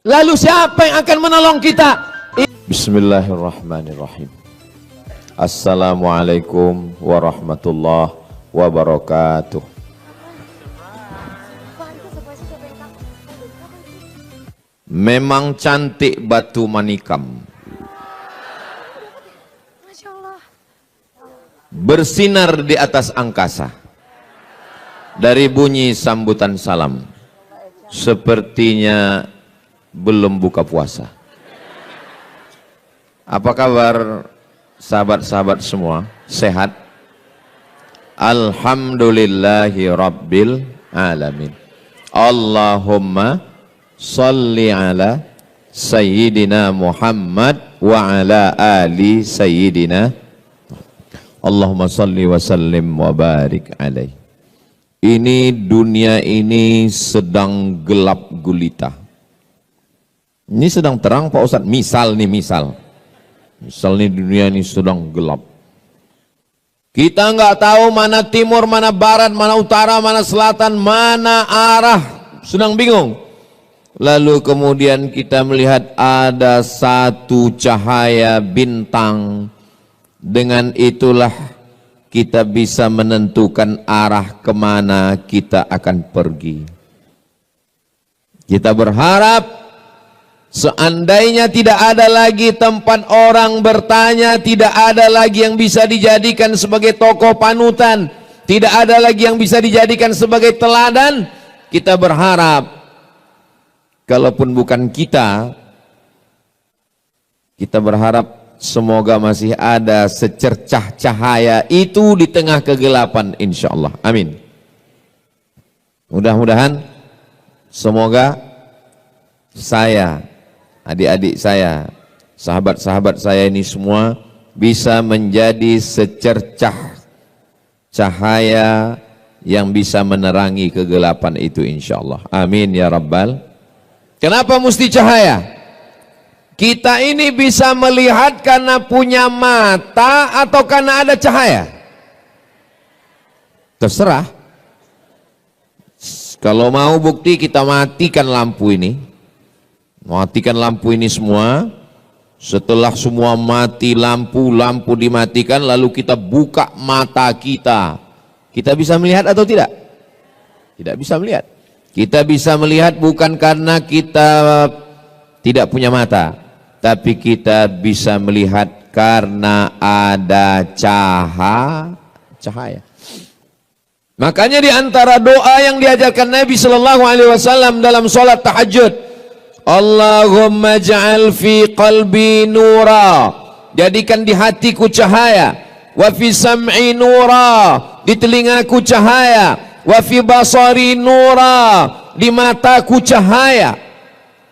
Lalu siapa yang akan menolong kita? Bismillahirrahmanirrahim. Assalamualaikum warahmatullahi wabarakatuh. Memang cantik batu manikam, bersinar di atas angkasa. Dari bunyi sambutan salam, sepertinya belum buka puasa. Apa kabar sahabat-sahabat semua? Sehat? Alhamdulillahi rabbil alamin. Allahumma salli ala Sayyidina Muhammad wa ala ali Sayyidina. Allahumma salli wa sallim wa barik alaih. Ini dunia ini sedang gelap gulita. Ini sedang terang Pak Ustadz. Misal nih dunia ini sedang gelap. Kita nggak tahu mana timur, mana barat, mana utara, mana selatan, mana arah. Sedang bingung. Lalu kemudian kita melihat ada satu cahaya bintang. Dengan itulah kita bisa menentukan arah kemana kita akan pergi. Kita berharap seandainya tidak ada lagi tempat orang bertanya, tidak ada lagi yang bisa dijadikan sebagai tokoh panutan, tidak ada lagi yang bisa dijadikan sebagai teladan, kita berharap kalaupun bukan kita berharap semoga masih ada secercah cahaya itu di tengah kegelapan, insya Allah. Amin. Mudah-mudahan semoga saya, adik-adik saya, sahabat-sahabat saya ini semua bisa menjadi secercah cahaya yang bisa menerangi kegelapan itu, insya Allah. Amin ya Rabbal. Kenapa mesti cahaya? Kita ini bisa melihat karena punya mata atau karena ada cahaya? Terserah. Kalau mau bukti, kita matikan lampu ini. Matikan lampu ini semua. Setelah semua mati lampu dimatikan, lalu kita buka mata kita. Kita bisa melihat atau tidak? Tidak bisa melihat. Kita bisa melihat bukan karena kita tidak punya mata, tapi kita bisa melihat karena ada cahaya. Makanya di antara doa yang diajarkan Nabi Shallallahu Alaihi Wasallam dalam sholat tahajud, Allahumma ja'al fi qalbi nura, jadikan di hatiku cahaya, wa fi sam'i nura, di telingaku cahaya, wa fi basari nura, di mataku cahaya.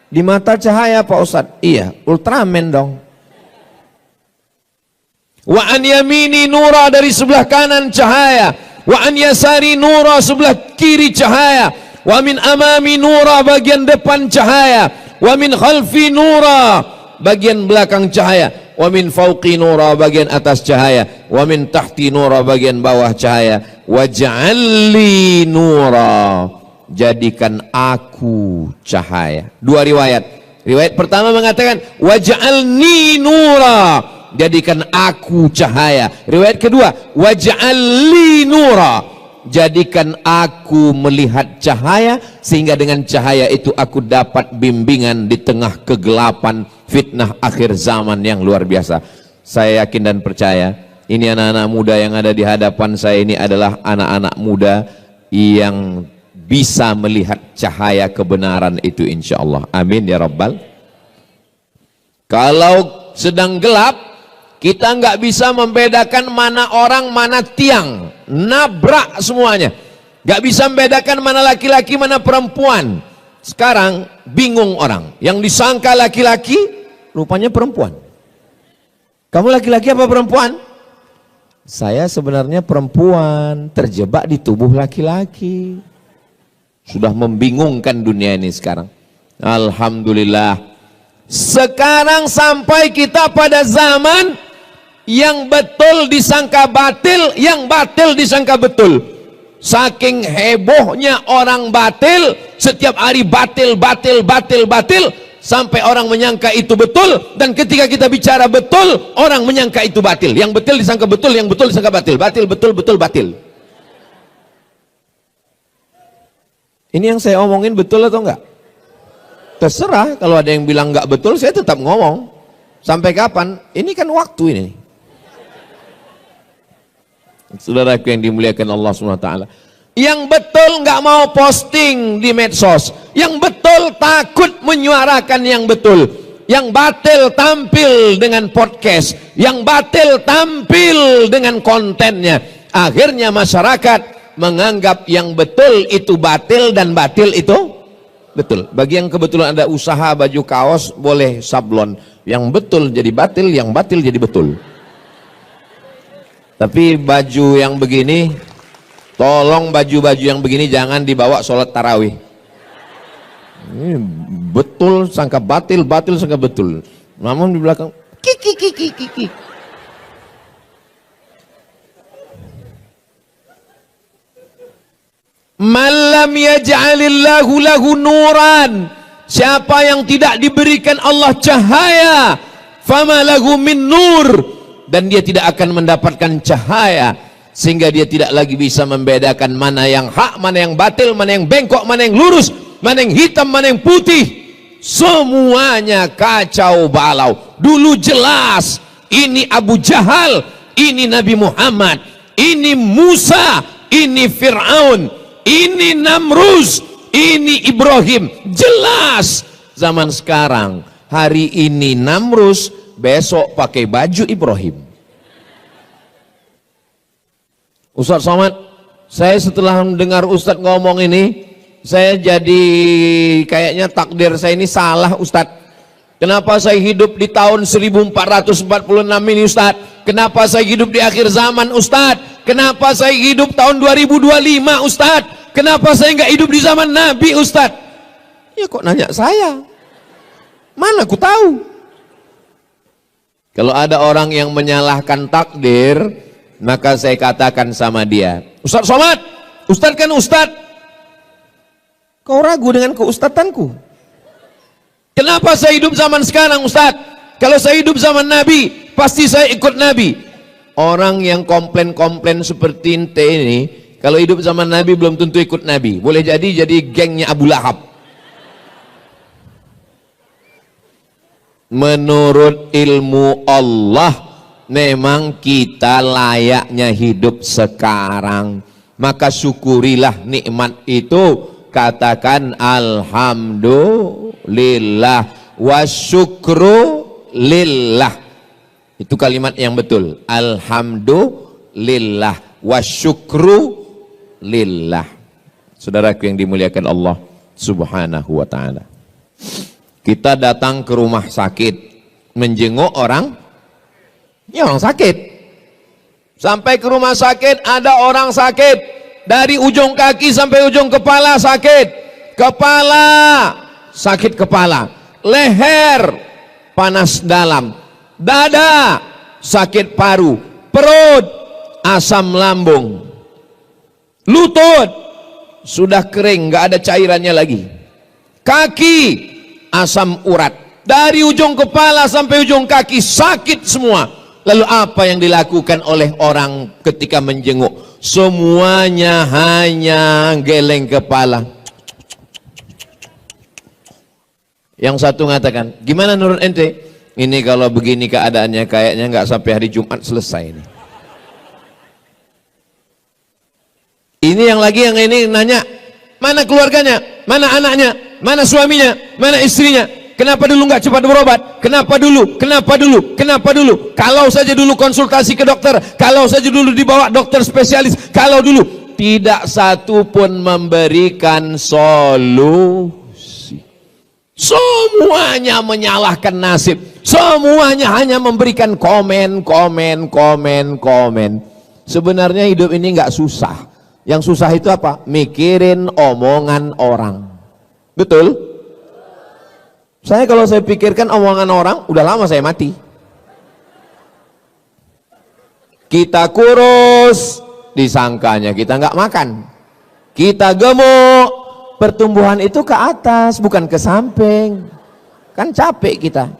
Di mata cahaya Pak Ustadz? Iya, Ultraman dong. Wa an yamini nura, dari sebelah kanan cahaya, wa an yasari nura, sebelah kiri cahaya, wa min amami nura, bagian depan cahaya, wa min khalfi nura, bagian belakang cahaya, wa min fauqi nura, bagian atas cahaya, wa min tahti nura, bagian bawah cahaya, waj'alli nura, jadikan aku cahaya. Dua riwayat. Riwayat pertama mengatakan waj'alni nura, jadikan aku cahaya. Riwayat kedua waj'alli nura, jadikan aku melihat cahaya, sehingga dengan cahaya itu aku dapat bimbingan di tengah kegelapan fitnah akhir zaman yang luar biasa. Saya yakin dan percaya ini anak-anak muda yang ada di hadapan saya ini adalah anak-anak muda yang bisa melihat cahaya kebenaran itu, insya Allah. Amin ya Rabbal. Kalau sedang gelap, kita nggak bisa membedakan mana orang mana tiang, nabrak semuanya. Nggak bisa membedakan mana laki-laki mana perempuan. Sekarang bingung orang, yang disangka laki-laki rupanya perempuan. Kamu laki-laki apa perempuan? Saya sebenarnya perempuan, terjebak di tubuh laki-laki. Sudah membingungkan dunia ini sekarang. Alhamdulillah. Sekarang sampai kita pada zaman yang betul disangka batil, yang batil disangka betul. Saking hebohnya orang batil, setiap hari batil, sampai orang menyangka itu betul, dan ketika kita bicara betul, orang menyangka itu batil. Yang betul disangka betul, yang betul disangka batil. Batil, betul, betul, batil. Ini yang saya omongin betul atau enggak? Terserah, kalau ada yang bilang enggak betul, saya tetap ngomong. Sampai kapan? Ini kan waktu ini. Saudaraku yang dimuliakan Allah SWT. Yang betul nggak mau posting di medsos, yang betul takut menyuarakan yang betul, yang batil tampil dengan podcast, yang batil tampil dengan kontennya. Akhirnya masyarakat menganggap yang betul itu batil dan batil itu betul. Bagi yang kebetulan ada usaha baju kaos, boleh sablon. Yang betul jadi batil, yang batil jadi betul. Tapi baju yang begini, tolong baju-baju yang begini jangan dibawa sholat tarawih. Ini betul sangka batil, batil sangka betul. Namun di belakang kiki. Malam yaj'alillahu lahu nuran. Siapa yang tidak diberikan Allah cahaya, fama lahu min nur. Dan dia tidak akan mendapatkan cahaya, sehingga dia tidak lagi bisa membedakan mana yang hak, mana yang batil, mana yang bengkok, mana yang lurus, mana yang hitam, mana yang putih. Semuanya kacau balau. Dulu jelas ini Abu Jahal, ini Nabi Muhammad, ini Musa, ini Fir'aun, ini Namrus, ini Ibrahim. Jelas. Zaman sekarang, hari ini Namrus, besok pakai baju Ibrahim. Ustaz Somad, saya setelah mendengar Ustaz ngomong ini, saya jadi kayaknya takdir saya ini salah Ustaz. Kenapa saya hidup di tahun 1446 ini Ustaz? Kenapa saya hidup di akhir zaman Ustaz? Kenapa saya hidup tahun 2025 Ustaz? Kenapa saya nggak hidup di zaman Nabi Ustaz? Ya kok nanya saya? Mana aku tahu? Kalau ada orang yang menyalahkan takdir, maka saya katakan sama dia, Ustaz Somad, Ustaz kan Ustaz, kau ragu dengan keustatanku? Kenapa saya hidup zaman sekarang Ustaz? Kalau saya hidup zaman Nabi, pasti saya ikut Nabi. Orang yang komplain-komplain seperti ente ini, kalau hidup zaman Nabi belum tentu ikut Nabi. Boleh jadi gengnya Abu Lahab. Menurut ilmu Allah, memang kita layaknya hidup sekarang. Maka syukurilah nikmat itu. Katakan alhamdulillah wa syukru lillah. Itu kalimat yang betul. Alhamdulillah wa syukru lillah. Saudaraku yang dimuliakan Allah Subhanahu wa ta'ala. Kita datang ke rumah sakit, menjenguk orang, ya orang sakit. Sampai ke rumah sakit, ada orang sakit, dari ujung kaki sampai ujung kepala sakit. Kepala, sakit kepala. Leher, panas dalam. Dada, sakit paru. Perut, asam lambung. Lutut, sudah kering, nggak ada cairannya lagi. Kaki, asam urat. Dari ujung kepala sampai ujung kaki sakit semua. Lalu apa yang dilakukan oleh orang ketika menjenguk? Semuanya hanya geleng kepala. Yang satu mengatakan, gimana menurut ente? Ini kalau begini keadaannya kayaknya nggak sampai hari Jumat selesai ini. Ini yang ini nanya, mana keluarganya? Mana anaknya? Mana suaminya? Mana istrinya? Kenapa dulu nggak cepat berobat? Kenapa dulu? Kenapa dulu? Kenapa dulu? Kalau saja dulu konsultasi ke dokter, kalau saja dulu dibawa dokter spesialis, kalau dulu. Tidak satu pun memberikan solusi. Semuanya menyalahkan nasib. Semuanya hanya memberikan komen. Sebenarnya hidup ini nggak susah. Yang susah itu apa? Mikirin omongan orang. Betul? Kalau saya pikirkan omongan orang, udah lama saya mati. Kita kurus, disangkanya kita nggak makan. Kita gemuk, pertumbuhan itu ke atas, bukan ke samping. Kan capek kita.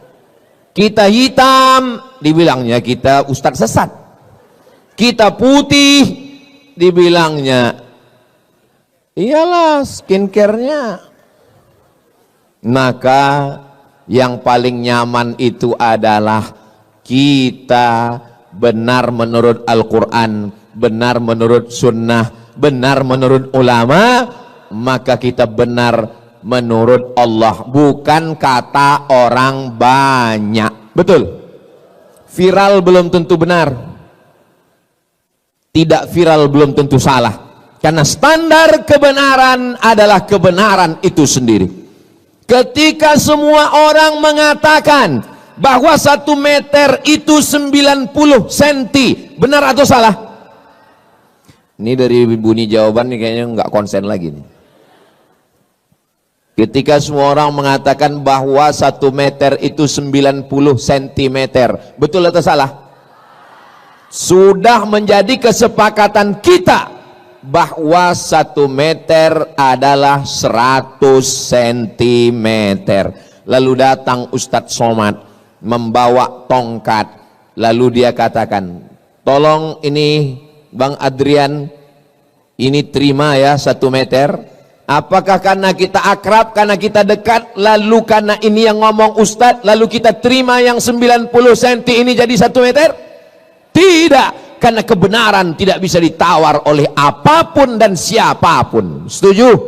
Kita hitam, dibilangnya kita ustadz sesat. Kita putih, dibilangnya iyalah skincare-nya. Maka yang paling nyaman itu adalah kita benar menurut Al-Quran, benar menurut sunnah, benar menurut ulama, maka kita benar menurut Allah, bukan kata orang banyak. Betul? Viral belum tentu benar, tidak viral belum tentu salah, karena standar kebenaran adalah kebenaran itu sendiri. Ketika semua orang mengatakan bahwa 1 meter itu 90 cm, benar atau salah? Ini dari bunyi jawaban nih kayaknya nggak konsen lagi nih. Ketika semua orang mengatakan bahwa 1 meter itu 90 cm, betul atau salah? Sudah menjadi kesepakatan kita bahwa 1 meter adalah 100 cm. Lalu datang Ustadz Somad membawa tongkat, lalu dia katakan, tolong ini Bang Adrian, ini terima ya 1 meter. Apakah karena kita akrab, karena kita dekat, lalu karena ini yang ngomong Ustadz, lalu kita terima yang 90 cm ini jadi 1 meter? Tidak, karena kebenaran tidak bisa ditawar oleh apapun dan siapapun. Setuju?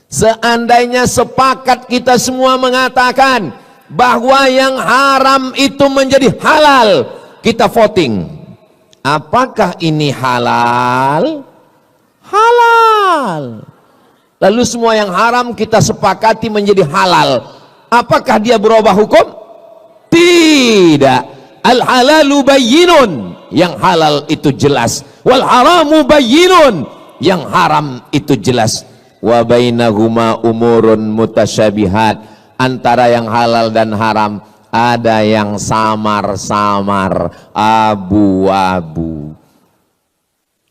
Seandainya sepakat kita semua mengatakan bahwa yang haram itu menjadi halal, kita voting. Apakah ini halal? Halal. Lalu semua yang haram kita sepakati menjadi halal. Apakah dia berubah hukum? Tidak. Al-halalu bayyinun, yang halal itu jelas. Wal haramu bayyinun, yang haram itu jelas. Wa bainahuma umurun mutasyabihat, antara yang halal dan haram ada yang samar-samar, abu-abu.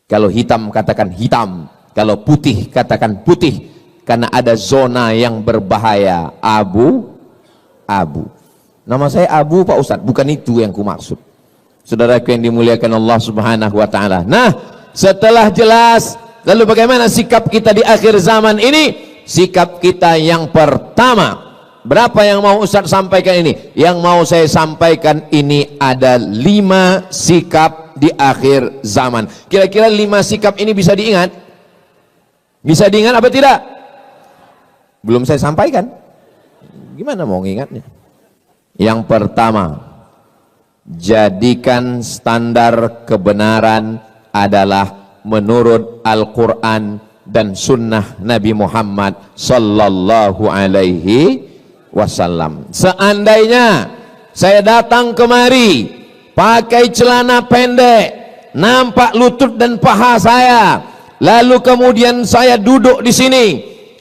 Kalau hitam katakan hitam, kalau putih katakan putih, karena ada zona yang berbahaya, abu-abu. Nama saya Abu Pak Ustadz, bukan itu yang ku maksud. Saudaraku yang dimuliakan Allah Subhanahu wa taala. Nah, setelah jelas, lalu bagaimana sikap kita di akhir zaman ini? Sikap kita yang pertama, berapa yang mau Ustadz sampaikan ini? Yang mau saya sampaikan ini ada 5 sikap di akhir zaman. Kira-kira 5 sikap ini bisa diingat? Bisa diingat apa tidak? Belum saya sampaikan. Gimana mau ngingatnya? Yang pertama, jadikan standar kebenaran adalah menurut Al-Quran dan sunnah Nabi Muhammad sallallahu alaihi wasallam. Seandainya saya datang kemari pakai celana pendek, nampak lutut dan paha saya, lalu kemudian saya duduk di sini,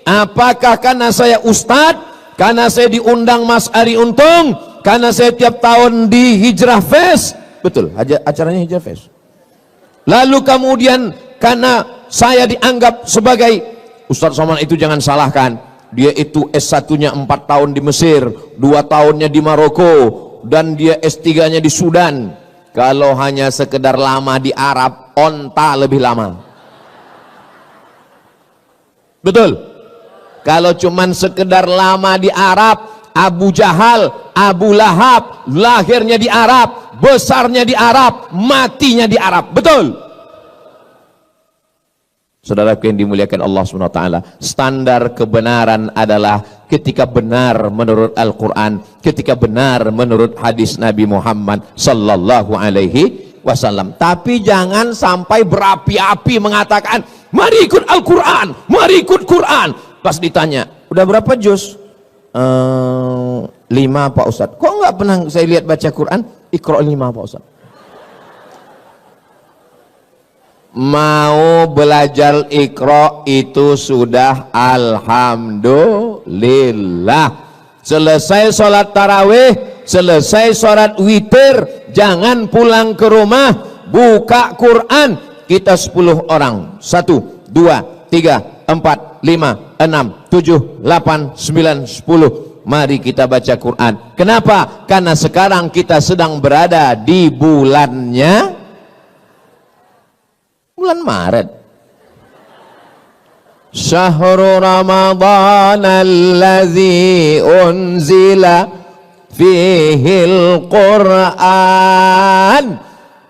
apakah karena saya ustadz, karena saya diundang Mas Ari Untung, karena saya tiap tahun di Hijrah Fest, betul, acaranya Hijrah Fest, lalu kemudian karena saya dianggap sebagai Ustadz Somad, itu jangan salahkan, dia itu S1-nya 4 tahun di Mesir, 2 tahunnya di Maroko, dan dia S3-nya di Sudan. Kalau hanya sekedar lama di Arab, onta lebih lama. Betul? Kalau cuman sekedar lama di Arab, Abu Jahal, Abu Lahab, lahirnya di Arab, besarnya di Arab, matinya di Arab. Betul? Saudara yang dimuliakan Allah SWT, standar kebenaran adalah ketika benar menurut Al-Quran, ketika benar menurut hadis Nabi Muhammad sallallahu alaihi wasallam. Tapi jangan sampai berapi-api mengatakan, mari ikut Al-Quran, mari ikut Quran. Pas ditanya, udah berapa juz? 5 Pak Ustadz. Kok nggak pernah saya lihat baca Quran? Iqra 5 Pak Ustadz. Mau belajar Iqra itu sudah alhamdulillah. Selesai sholat tarawih, selesai sholat witir, jangan pulang ke rumah, buka Quran. Kita 10 orang, 1, 2, 3, 4, 5, 6, 7, 8, 9, 10. Mari kita baca Quran. Kenapa? Karena sekarang kita sedang berada di bulannya bulan Maret. Syahrul Ramadhan alladzi unzila fihil Quran.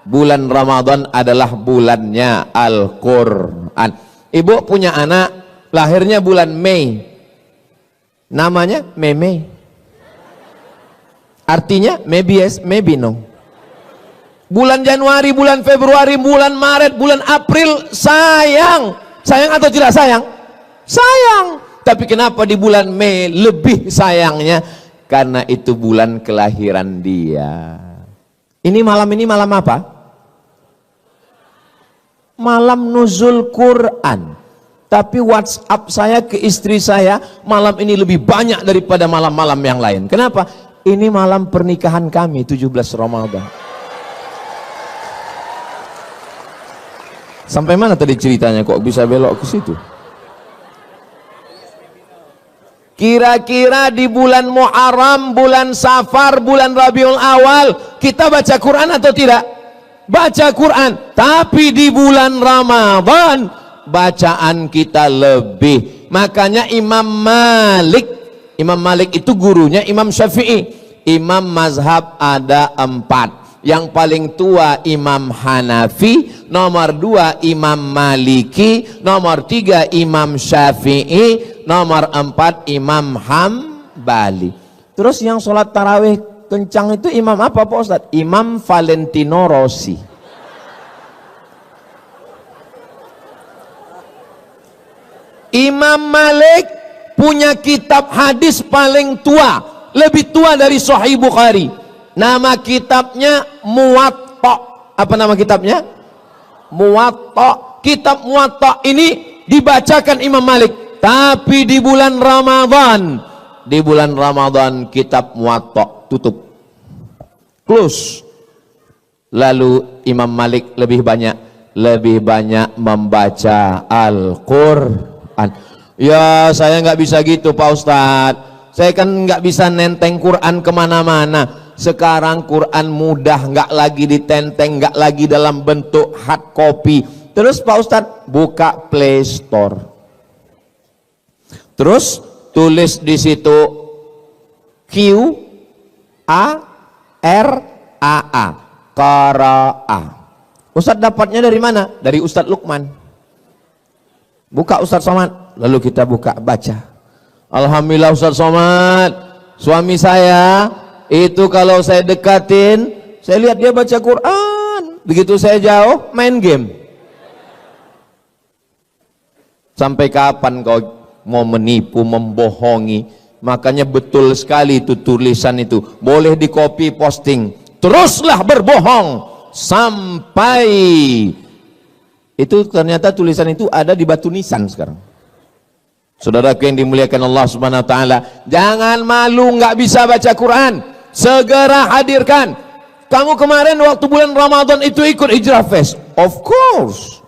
Bulan Ramadan adalah bulannya Al-Quran. Ibu punya anak lahirnya bulan Mei, namanya Meme, artinya maybe yes, maybe no. Bulan Januari, bulan Februari, bulan Maret, bulan April, sayang atau tidak sayang? Sayang. Tapi kenapa di bulan Mei lebih sayangnya? Karena itu bulan kelahiran dia. Ini malam apa? Malam nuzul Quran. Tapi WhatsApp saya ke istri saya malam ini lebih banyak daripada malam-malam yang lain. Kenapa? Ini malam pernikahan kami 17 Ramadan. Sampai mana tadi ceritanya kok bisa belok ke situ? Kira-kira di bulan Muharram, bulan Safar, bulan Rabiul Awal kita baca Quran atau tidak? Baca Quran. Tapi di bulan Ramadan bacaan kita lebih. Makanya Imam Malik itu gurunya Imam Syafi'i. Imam mazhab ada 4. Yang paling tua Imam Hanafi, nomor 2 Imam Maliki, nomor 3 Imam Syafi'i, nomor 4 Imam Hambali. Terus yang sholat tarawih kencang itu imam apa Pak Ustadz? Imam Valentino Rossi. Imam Malik punya kitab hadis paling tua, lebih tua dari Sahih Bukhari. Nama kitabnya Muwatta. Apa nama kitabnya? Muwatta. Kitab Muwatta ini dibacakan Imam Malik. Tapi di bulan Ramadan kitab Muwatta tutup, close. Lalu Imam Malik lebih banyak membaca Al-Quran. Ya saya nggak bisa gitu Pak Ustadz, saya kan nggak bisa nenteng Quran kemana-mana. Sekarang Quran mudah, nggak lagi ditenteng, nggak lagi dalam bentuk hard copy. Terus Pak Ustadz buka Play Store, terus tulis di situ Q-A-R-A-A, Qara'a. Ustadz dapatnya dari mana? Dari Ustadz Lukman. Buka Ustadz Somad, lalu kita buka baca. Alhamdulillah Ustadz Somad, suami saya itu kalau saya dekatin, saya lihat dia baca Quran. Begitu saya jauh, main game. Sampai kapan kau mau menipu, membohongi? Makanya betul sekali itu tulisan itu. Boleh di copy posting. Teruslah berbohong sampai itu ternyata tulisan itu ada di batu nisan sekarang. Saudaraku yang dimuliakan Allah Subhanahu wa taala, jangan malu nggak bisa baca Quran. Segera hadirkan. Kamu kemarin waktu bulan Ramadan itu ikut Hijrah Fest? Of course.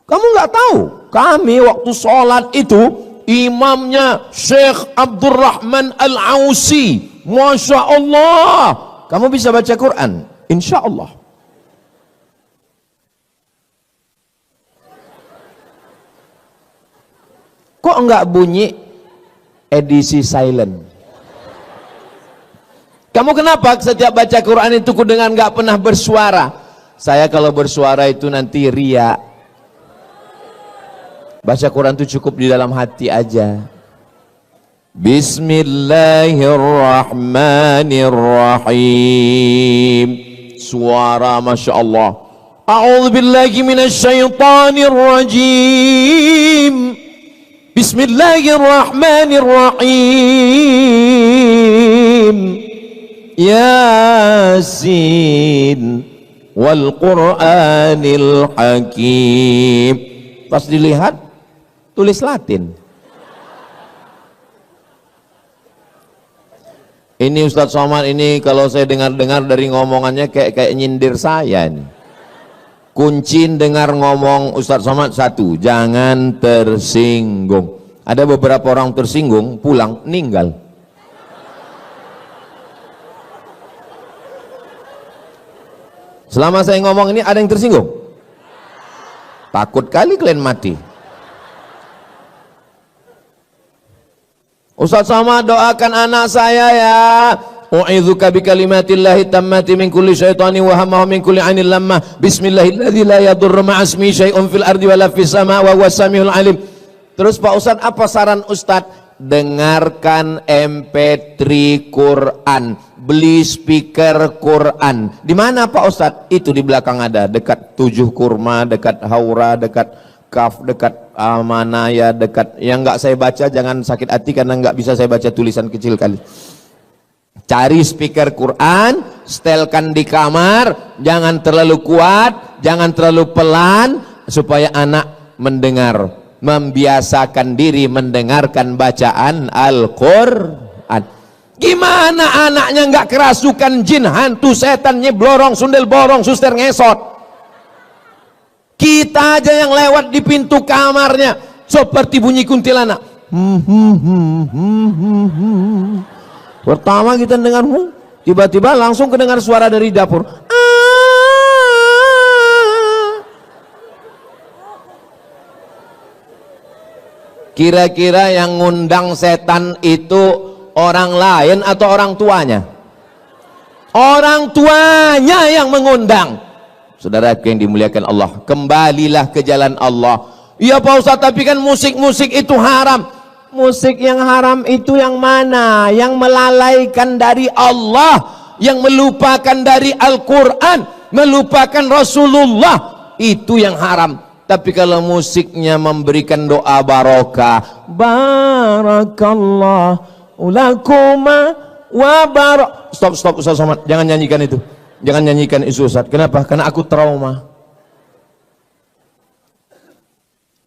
Kamu nggak tahu? Kami waktu sholat itu imamnya Syekh Abdurrahman Al-Ausi. Masya Allah. Kamu bisa baca Quran? Insya Allah. Kok enggak bunyi edisi silent? Kamu kenapa setiap baca Quran itu kudengar enggak pernah bersuara? Saya kalau bersuara itu nanti ria. Baca Quran itu cukup di dalam hati aja. Bismillahirrahmanirrahim. Suara Masya Allah. A'udzubillahi minasyaitanirrajim. Bismillahirrahmanirrahim. Yasin wal Qur'anil Hakim. Pas dilihat tulis Latin. Ini Ustadz Somad ini kalau saya dengar-dengar dari ngomongannya kayak nyindir saya nih. Kunci dengar ngomong Ustadz Somad satu, jangan tersinggung. Ada beberapa orang tersinggung pulang meninggal. Selama saya ngomong ini ada yang tersinggung? Takut kali kalian mati. Ustaz Somad, doakan anak saya ya. U'idzuka bikalimatillahi tammati min kulli syaitani wa hamma min kulli ainil lamma. Bismillahilladzi la yadurru ma'asmi syai'un fil ardi wala fis sama' wa huwas samiul alim. Terus Pak Ustaz, apa saran Ustaz? Dengarkan MP3 Quran, beli speaker Quran. Di mana Pak Ustaz? Itu di belakang ada, dekat Tujuh Kurma, dekat Haura, dekat Kaf, dekat Amanaya, dekat yang nggak saya baca jangan sakit hati karena nggak bisa saya baca tulisan kecil kali. Cari speaker Quran, setelkan di kamar, jangan terlalu kuat, jangan terlalu pelan supaya anak mendengar. Membiasakan diri mendengarkan bacaan Al-Quran. Gimana anaknya nggak kerasukan jin, hantu, setan, nyeblorong, sundel borong, suster ngesot? Kita aja yang lewat di pintu kamarnya seperti bunyi kuntilanak. Pertama kita dengar, tiba-tiba langsung kedengar suara dari dapur. Kira-kira yang ngundang setan itu orang lain atau orang tuanya? Orang tuanya yang mengundang. Saudara yang dimuliakan Allah, kembalilah ke jalan Allah. Iya Pak Ustaz, tapi kan musik-musik itu haram. Musik yang haram itu yang mana? Yang melalaikan dari Allah, yang melupakan dari Al-Quran, melupakan Rasulullah, itu yang haram. Tapi kalau musiknya memberikan doa barokah, barakallahu lakuma wa barak. Stop Ustaz Somad, jangan nyanyikan itu. Jangan nyanyikan itu Ustaz. Kenapa? Karena aku trauma.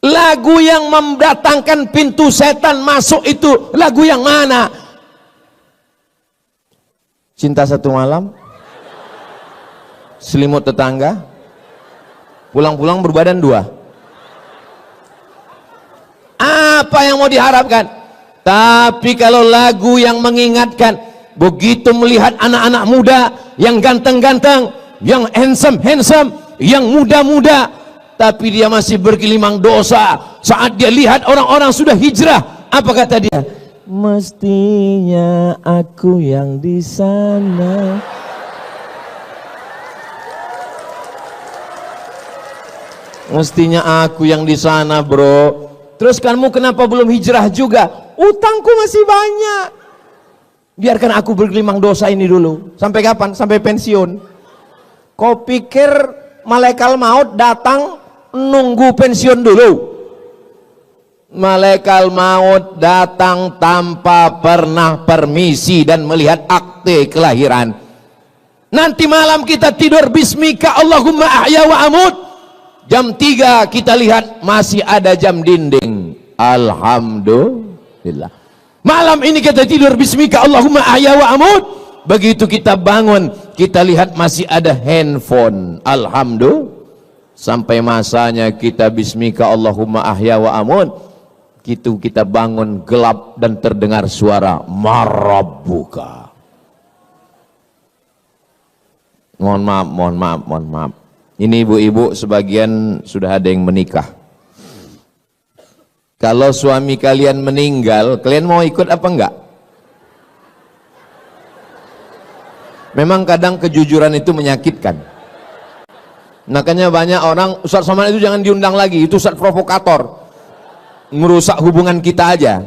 Lagu yang mendatangkan pintu setan masuk itu lagu yang mana? Cinta Satu Malam, Selimut Tetangga, Pulang-pulang Berbadan Dua. Apa yang mau diharapkan? Tapi kalau lagu yang mengingatkan, begitu melihat anak-anak muda yang ganteng-ganteng, yang handsome, yang muda-muda, tapi dia masih bergelimang dosa. Saat dia lihat orang-orang sudah hijrah, apa kata dia? Mestinya aku yang di sana. Mestinya aku yang di sana, bro. Terus kamu kenapa belum hijrah juga? Utangku masih banyak. Biarkan aku bergelimang dosa ini dulu. Sampai kapan? Sampai pensiun. Kau pikir malaikat maut datang nunggu pensiun dulu? Malaikat maut datang tanpa pernah permisi dan melihat akte kelahiran. Nanti malam kita tidur bismika Allahumma ahya wa amut. Jam 3 kita lihat masih ada jam dinding. Alhamdulillah. Malam ini kita tidur bismika Allahumma ahya wa amut. Begitu kita bangun, kita lihat masih ada handphone. Alhamdulillah. Sampai masanya kita bismika Allahumma ahya wa amut. Gitu kita bangun gelap dan terdengar suara marabbuka. Mohon maaf. Ini ibu-ibu sebagian sudah ada yang menikah. Kalau suami kalian meninggal, kalian mau ikut apa enggak? Memang kadang kejujuran itu menyakitkan. Makanya banyak orang, Ustaz Somad itu jangan diundang lagi, itu Ustaz provokator, merusak hubungan kita aja.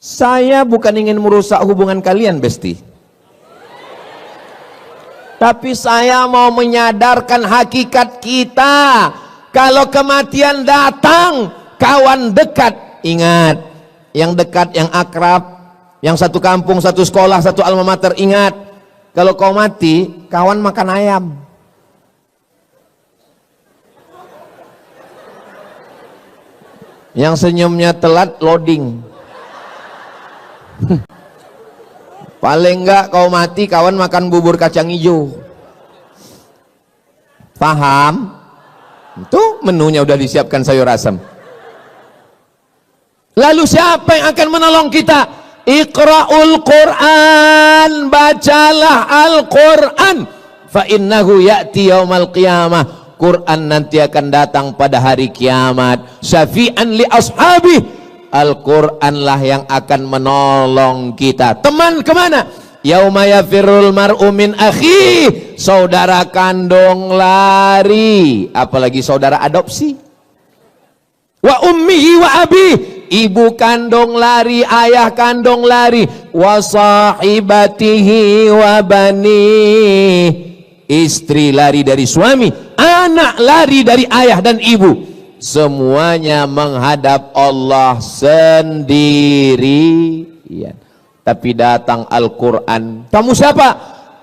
Saya bukan ingin merusak hubungan kalian, Besti. Tapi saya mau menyadarkan hakikat kita. Kalau kematian datang, kawan dekat, ingat. Yang dekat, yang akrab, yang satu kampung, satu sekolah, satu alma mater, ingat. Kalau kau mati, kawan makan ayam. Yang senyumnya telat, loading. Paling enggak kau mati, kawan makan bubur kacang hijau. Paham? Itu menunya udah disiapkan sayur asam. Lalu siapa yang akan menolong kita? Iqra'ul Quran, bacalah Al-Quran. fa innahu ya'ti yaumal qiyamah. Quran nanti akan datang pada hari kiamat. Syafi'an li ashabi. Al-Quran lah yang akan menolong kita. Teman kemana? Yauma yafirrul mar'u min akhi. Saudara kandung lari, apalagi saudara adopsi. Wa ummihi wa abi. Ibu kandung lari, ayah kandung lari. Wa sahibatihi wa bani. Istri lari dari suami, anak lari dari ayah dan ibu. Semuanya menghadap Allah sendirian. Tapi datang Al-Quran. Kamu siapa?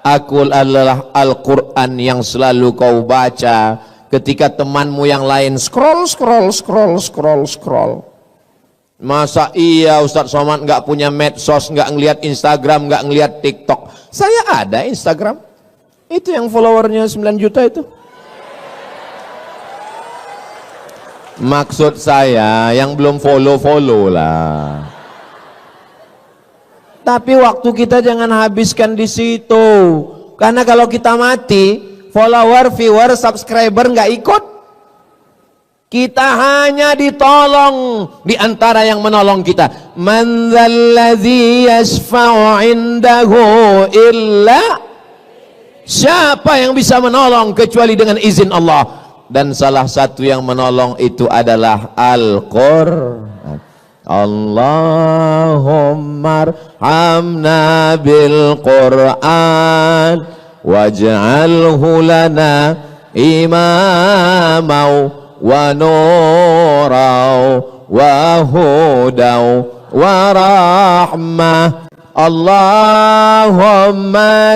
Aku adalah Al-Quran yang selalu kau baca ketika temanmu yang lain scroll. Masa iya Ustadz Somad nggak punya medsos, nggak ngelihat Instagram, nggak ngelihat TikTok? Saya ada Instagram. Itu yang followernya 9 juta itu. Maksud saya yang belum follow lah. Tapi waktu kita jangan habiskan di situ. Karena kalau kita mati, follower, viewer, subscriber nggak ikut. Kita hanya ditolong di antara yang menolong kita. Man dzalladzi yashfa'u 'indahu illa. Siapa yang bisa menolong kecuali dengan izin Allah? Dan salah satu yang menolong itu adalah Al-Quran. Allahumma arhamna bil Quran waj'alhu lana imamau wa nurau wa hudau wa rahmah. Allahumma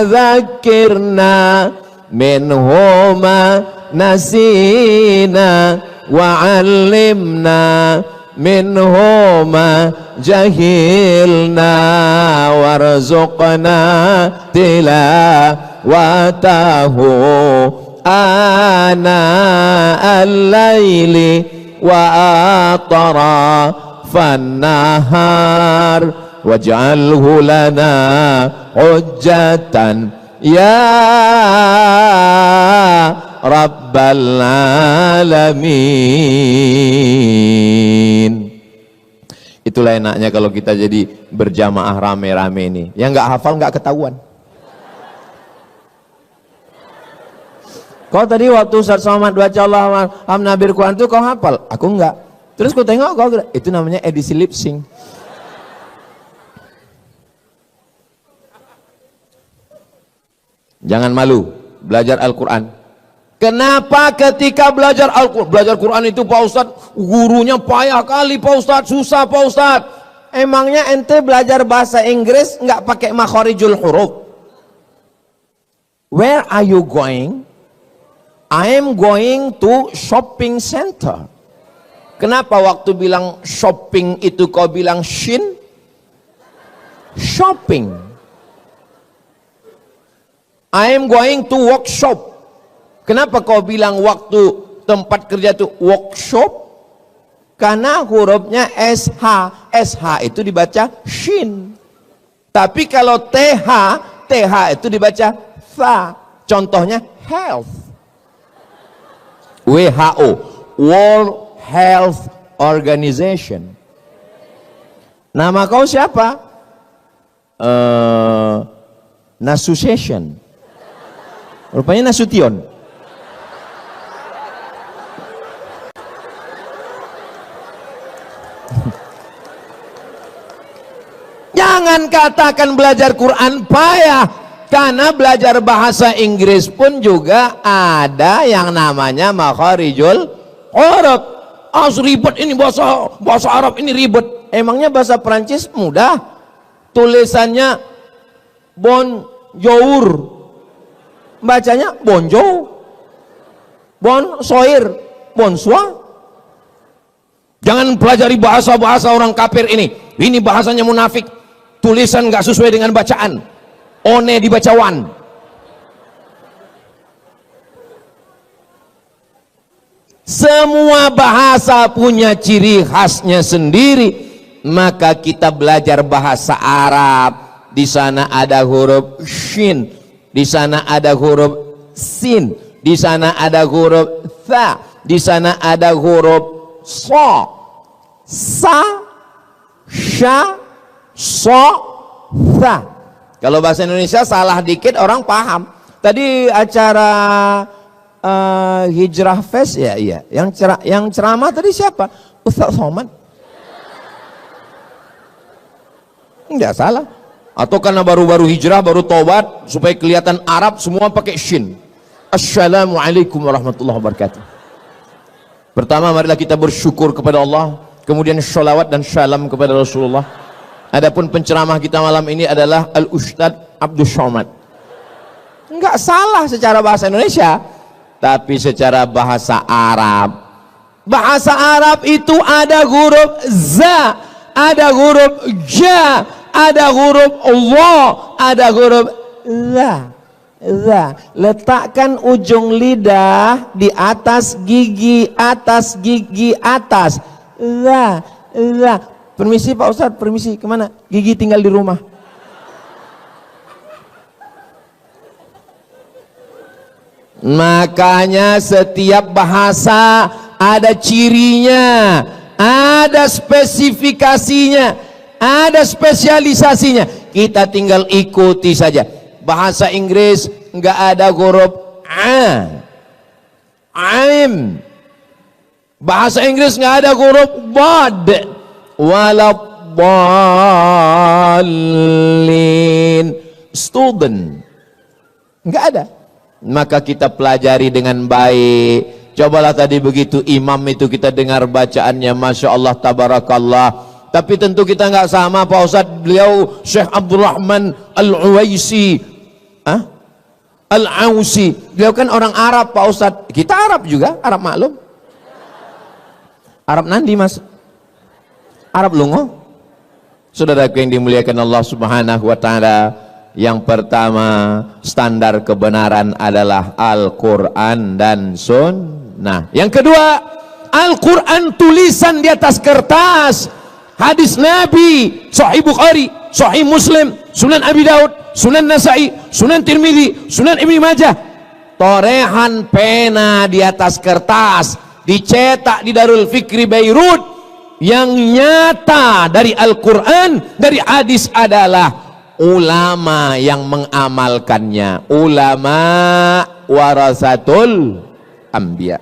dzakirna minhuma nasina wa 'allimna minhuma jahilna warzuqna tilawatahu ana al-laili wa atrafan nahar waj'alhu lana hujjatan ya Rabbal Alamin. Itulah enaknya kalau kita jadi berjamaah rame-rame ini. Yang nggak hafal nggak ketahuan. Kau tadi waktu Ustaz Somad baca Allah Nabil Quran itu kau hafal? Aku enggak. Terus kau tengok kau itu namanya edisi lip sync. Jangan malu belajar Al-Quran. Kenapa ketika belajar Al-Quran, belajar Quran itu Pak Ustadz, gurunya payah kali Pak Ustadz, susah Pak Ustadz. Emangnya ente belajar bahasa Inggris nggak pakai makhorijul huruf? Where are you going? I am going to shopping center. Kenapa waktu bilang shopping itu kau bilang shin? Shopping. I am going to workshop. Kenapa kau bilang waktu tempat kerja itu workshop? Karena hurufnya SH. SH itu dibaca shin. Tapi kalau TH, TH itu dibaca tha. Contohnya health. WHO, World Health Organization. Nama kau siapa? Nasution. Rupanya Nasution. Jangan katakan belajar Quran payah, karena belajar bahasa Inggris pun juga ada yang namanya makharijul huruf. Ribet ini bahasa Arab ini ribet. Emangnya bahasa Perancis mudah? Tulisannya bonjour. Bacanya bonjour, bonsoir, bonsoir. Jangan pelajari bahasa-bahasa orang kafir ini. Ini bahasanya munafik. Tulisan nggak sesuai dengan bacaan. One dibaca wan. Semua bahasa punya ciri khasnya sendiri. Maka kita belajar bahasa Arab. Di sana ada huruf shin. Di sana ada huruf sin, di sana ada huruf tha, di sana ada huruf so, sa, sya, so, tha. Kalau bahasa Indonesia salah dikit orang paham. Tadi acara Hijrah Fest ya, iya. Yang ceramah tadi siapa? Ustaz Somad. Enggak salah. Atau karena baru-baru hijrah, baru tobat, supaya kelihatan Arab, semua pakai shin. Assalamualaikum warahmatullahi wabarakatuh. Pertama, marilah kita bersyukur kepada Allah, kemudian sholawat dan salam kepada Rasulullah. Adapun penceramah kita malam ini adalah Al-Ustadz Abdul Somad. Enggak salah secara bahasa Indonesia, tapi secara bahasa Arab. Bahasa Arab itu ada huruf za, ada huruf ja, ada huruf Allah, ada huruf za. Letakkan ujung lidah di atas gigi atas. Za. Permisi Pak Ustadz, permisi, kemana? Gigi tinggal di rumah. Makanya setiap bahasa ada cirinya, ada spesifikasinya, ada spesialisasinya. Kita tinggal ikuti saja. Bahasa Inggris enggak ada huruf a, aim. Bahasa Inggris enggak ada huruf bad, waladdallin, student, enggak ada. Maka kita pelajari dengan baik. Cobalah tadi begitu imam itu kita dengar bacaannya, Masya Allah, tabarakallah. Tapi tentu kita nggak sama Pak Ustadz. Beliau Syekh Abdurrahman Al-Uwaisi, Al-Ausi, beliau kan orang Arab Pak Ustadz. Kita Arab juga, Arab maklum. Arab nandi mas, Arab lungo. Saudaraku yang dimuliakan Allah Subhanahu wa Ta'ala, yang pertama, standar kebenaran adalah Al-Quran dan Sunnah. Yang kedua, Al-Quran tulisan di atas kertas, hadis Nabi, Sahih Bukhari, Sahih Muslim, Sunan Abi Daud, Sunan Nasai, Sunan Tirmidzi, Sunan Ibnu Majah. Torehan pena di atas kertas, dicetak di Darul Fikri Beirut. Yang nyata dari Al-Quran, dari hadis adalah ulama yang mengamalkannya. Ulama warasatul anbiya.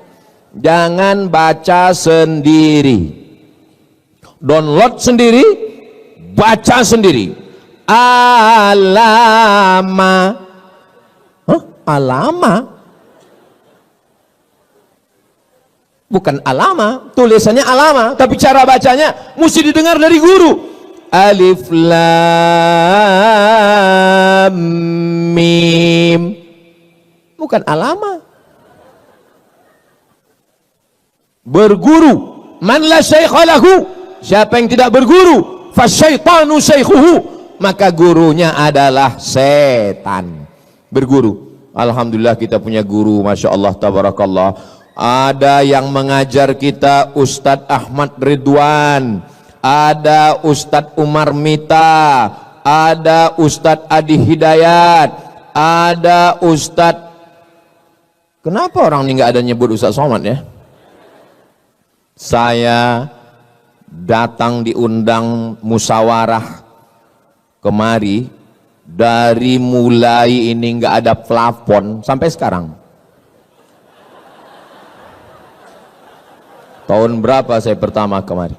Jangan baca sendiri, download sendiri, baca sendiri. Alama, alama, bukan alama, tulisannya alama, tapi cara bacanya mesti didengar dari guru. Alif lam mim, bukan alama. Berguru, man la syaikha lahu, siapa yang tidak berguru, fasyaitanu syaikhuhu, maka gurunya adalah setan. Berguru. Alhamdulillah kita punya guru, Masya Allah, tabarakallah. Ada yang mengajar kita Ustadz Ahmad Ridwan, ada Ustadz Umar Mita, ada Ustadz Adi Hidayat, ada Ustadz, kenapa orang ini nggak ada nyebut Ustadz Somad ya? Saya datang diundang musyawarah kemari, dari mulai ini nggak ada plafon sampai sekarang. Tahun berapa saya pertama kemari?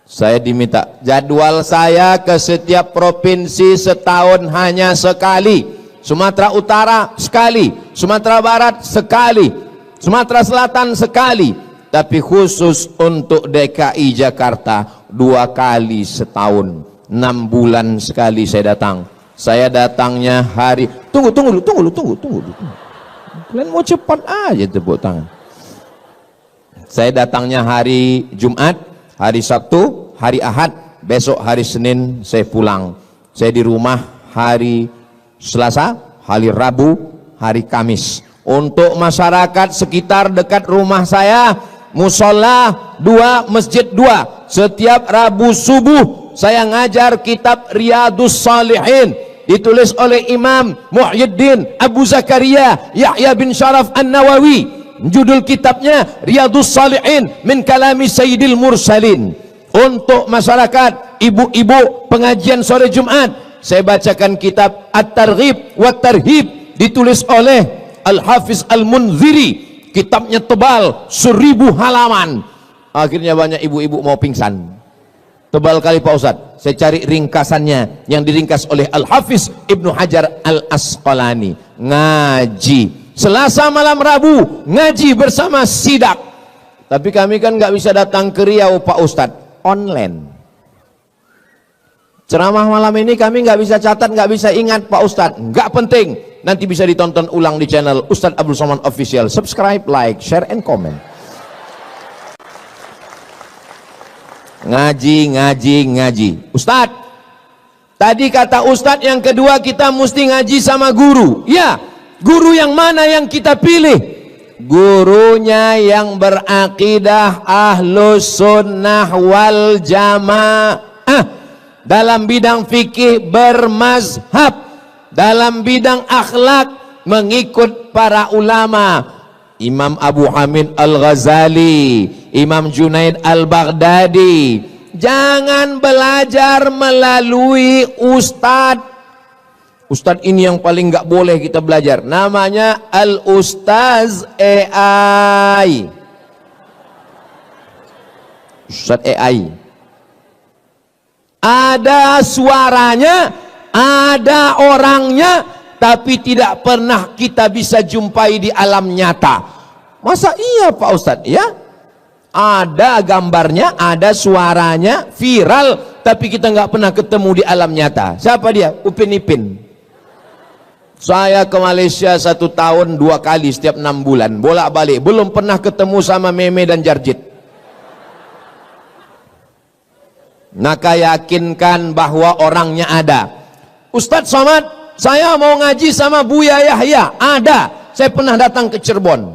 Saya diminta jadwal saya ke setiap provinsi setahun hanya sekali. Sumatera Utara sekali, Sumatera Barat sekali, Sumatera Selatan sekali. Tapi khusus untuk DKI Jakarta 2 kali setahun, 6 bulan sekali saya datang. Saya datangnya hari, tunggu. Kalian mau cepat aja tepuk tangan. Saya datangnya hari Jumat, hari Sabtu, hari Ahad, besok hari Senin saya pulang. Saya di rumah hari Selasa, hari Rabu, hari Kamis. Untuk masyarakat sekitar dekat rumah saya, musola 2, masjid 2. Setiap Rabu subuh saya ngajar kitab Riyadus Salihin. ditulis oleh Imam Muhyiddin Abu Zakaria Yahya bin Sharaf An-Nawawi. Judul kitabnya Riyadhus Shalihin min kalami Sayyidil Mursalin. Untuk masyarakat ibu-ibu pengajian sore Jumat, saya bacakan kitab At-Targhib wa Tarhib, ditulis oleh Al-Hafiz Al-Munziri. Kitabnya tebal 1000 halaman. Akhirnya banyak ibu-ibu mau pingsan. Tebal kali Pak Ustadz. Saya cari ringkasannya yang diringkas oleh Al-Hafiz Ibnu Hajar Al-Asqalani. Ngaji Selasa malam Rabu, ngaji bersama sidak. Tapi kami kan nggak bisa datang ke Riau Pak Ustadz, online. Ceramah malam ini kami nggak bisa catat, nggak bisa ingat Pak Ustadz. Nggak penting, nanti bisa ditonton ulang di channel Ustadz Abdul Somad Official. Subscribe, like, share, and comment. Ngaji. Ustadz, tadi kata Ustadz yang kedua kita mesti ngaji sama guru. Ya, guru yang mana yang kita pilih? Gurunya yang berakidah ahlus sunnah wal jamaah. Dalam bidang fikih bermazhab, dalam bidang akhlak mengikut para ulama. Imam Abu Hamid Al-Ghazali, Imam Junaid Al-Baghdadi. Jangan belajar melalui ustadz. Ustadz ini yang paling nggak boleh kita belajar. Namanya Al-Ustaz AI. Ustadz AI. Ada suaranya, ada orangnya, tapi tidak pernah kita bisa jumpai di alam nyata. Masa iya Pak Ustadz? Ya, ada gambarnya, ada suaranya, viral, tapi kita nggak pernah ketemu di alam nyata. Siapa dia? Upin Ipin. Saya ke Malaysia 1 tahun 2 kali setiap 6 bulan, bolak-balik, belum pernah ketemu sama Meme dan Jarjit. Maka yakinkan bahwa orangnya ada. Ustadz Somad, saya mau ngaji sama Buya Yahya. Ada, saya pernah datang ke Cirebon.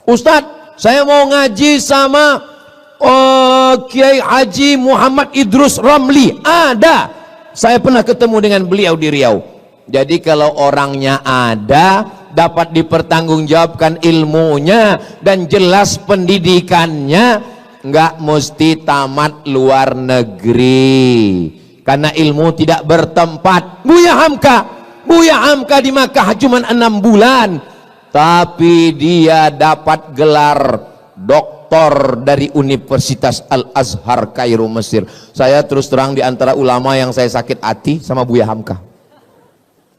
Ustadz, saya mau ngaji sama Kiai Haji Muhammad Idrus Ramli. Ada, saya pernah ketemu dengan beliau di Riau. Jadi kalau orangnya ada, dapat dipertanggungjawabkan ilmunya dan jelas pendidikannya, nggak mesti tamat luar negeri, karena ilmu tidak bertempat. Buya Hamka di Makkah cuma 6 bulan, tapi dia dapat gelar doktor dari Universitas Al-Azhar Kairo Mesir. Saya terus terang di antara ulama yang saya sakit hati sama Buya Hamka.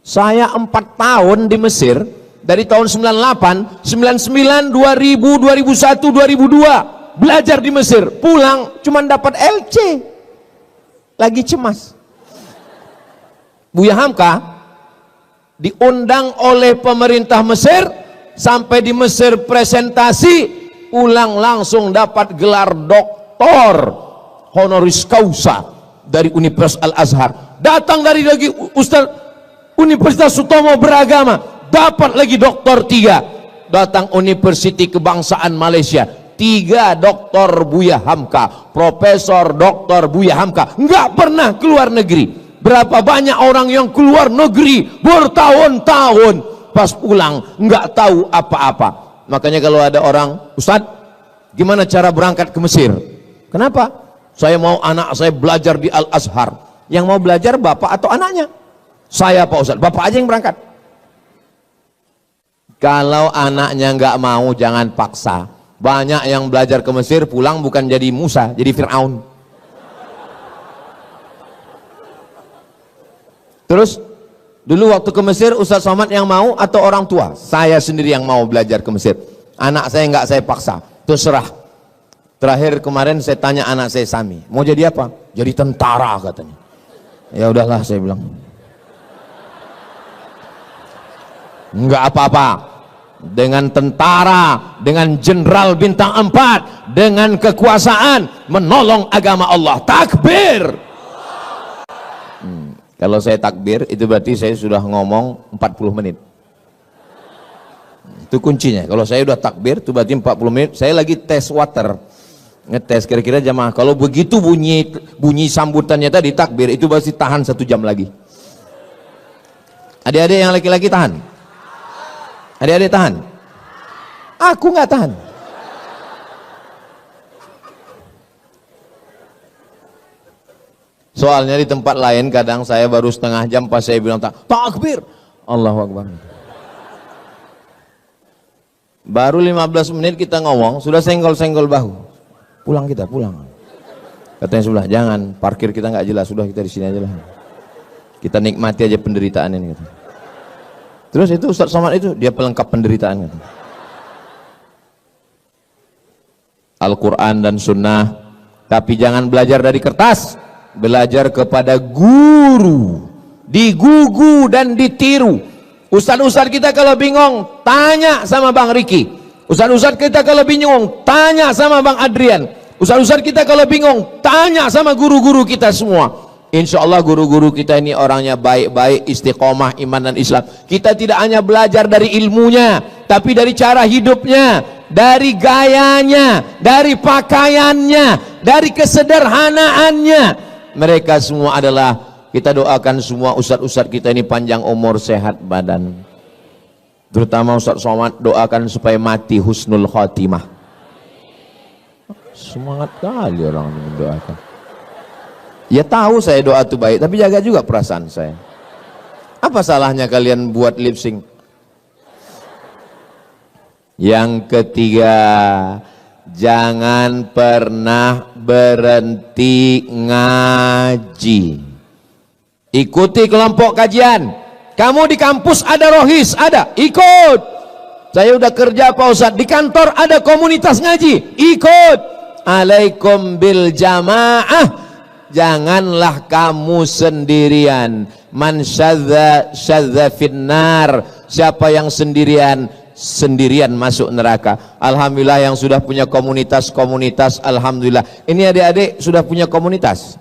Saya 4 tahun di Mesir, dari tahun 98, 99, 2000, 2001, 2002 belajar di Mesir, pulang cuman dapat LC, lagi cemas. Buya Hamka diundang oleh pemerintah Mesir, sampai di Mesir presentasi, pulang langsung dapat gelar doktor honoris causa dari Universitas Al-Azhar. Datang dari lagi Ustaz Universitas Sutomo Beragama, dapat lagi doktor 3. Datang Universiti Kebangsaan Malaysia, 3 doktor Buya Hamka, Profesor Doktor Buya Hamka, nggak pernah keluar negeri. Berapa banyak orang yang keluar negeri bertahun-tahun, pas pulang nggak tahu apa-apa. Makanya kalau ada orang, Ustadz, gimana cara berangkat ke Mesir? Kenapa? Saya mau anak saya belajar di Al-Azhar. Yang mau belajar bapak atau anaknya? Saya Pak Ustadz, bapak aja yang berangkat. Kalau anaknya nggak mau, jangan paksa. Banyak yang belajar ke Mesir, pulang bukan jadi Musa, jadi Fir'aun. Terus dulu waktu ke Mesir, Ustaz Somad yang mau atau orang tua? Saya sendiri yang mau belajar ke Mesir. Anak saya nggak saya paksa, terserah. Terakhir kemarin saya tanya anak saya Sami, mau jadi apa? Jadi tentara katanya. Ya udahlah, saya bilang. Enggak apa-apa. Dengan tentara, dengan jenderal bintang 4, dengan kekuasaan, menolong agama Allah. Takbir. Kalau saya takbir, itu berarti saya sudah ngomong 40 menit. Itu kuncinya. Kalau saya udah takbir, itu berarti 40 menit. Saya lagi tes water, ngetes kira-kira jamaah. Kalau begitu bunyi sambutannya tadi takbir, itu berarti tahan 1 jam lagi. Adik-adik yang laki-laki tahan? Adik-adik tahan? Aku nggak tahan. Soalnya di tempat lain kadang saya baru setengah jam pas saya bilang takbir, Allahu Akbar. Baru 15 menit kita ngomong sudah senggol-senggol bahu. Pulang kita, pulang. Katanya sebelah, jangan, parkir kita nggak jelas, sudah kita di sini aja lah. Kita nikmati aja penderitaan ini. Gitu. Terus itu Ustaz Somad itu dia pelengkap penderitaan. Gitu. Al-Quran dan Sunnah, tapi jangan belajar dari kertas. Belajar kepada guru, digugu dan ditiru. Ustaz-ustaz kita kalau bingung tanya sama Bang Riki. Ustaz-ustaz kita kalau bingung tanya sama Bang Adrian. Ustaz-ustaz kita kalau bingung tanya sama guru-guru kita semua. Insya Allah guru-guru kita ini orangnya baik-baik, istiqomah, iman dan Islam. Kita tidak hanya belajar dari ilmunya, tapi dari cara hidupnya, dari gayanya, dari pakaiannya, dari kesederhanaannya. Mereka semua adalah, kita doakan semua ustadz-ustadz kita ini panjang umur, sehat badan. Terutama Ustaz Somad, doakan supaya mati husnul khotimah. Semangat kali orang mendoakan. Ya tahu saya doa itu baik, tapi jaga juga perasaan saya. Apa salahnya kalian buat lip sync? Yang ketiga, jangan pernah berhenti ngaji. Ikuti kelompok kajian. Kamu di kampus ada rohis, ada, ikut. Saya udah kerja Pak Ustadz, di kantor ada komunitas ngaji, ikut. Alaikum bil jamaah. Janganlah kamu sendirian. Man syadza syadza finnar. Siapa yang sendirian, sendirian masuk neraka. Alhamdulillah yang sudah punya komunitas, alhamdulillah. Ini adik-adik sudah punya komunitas,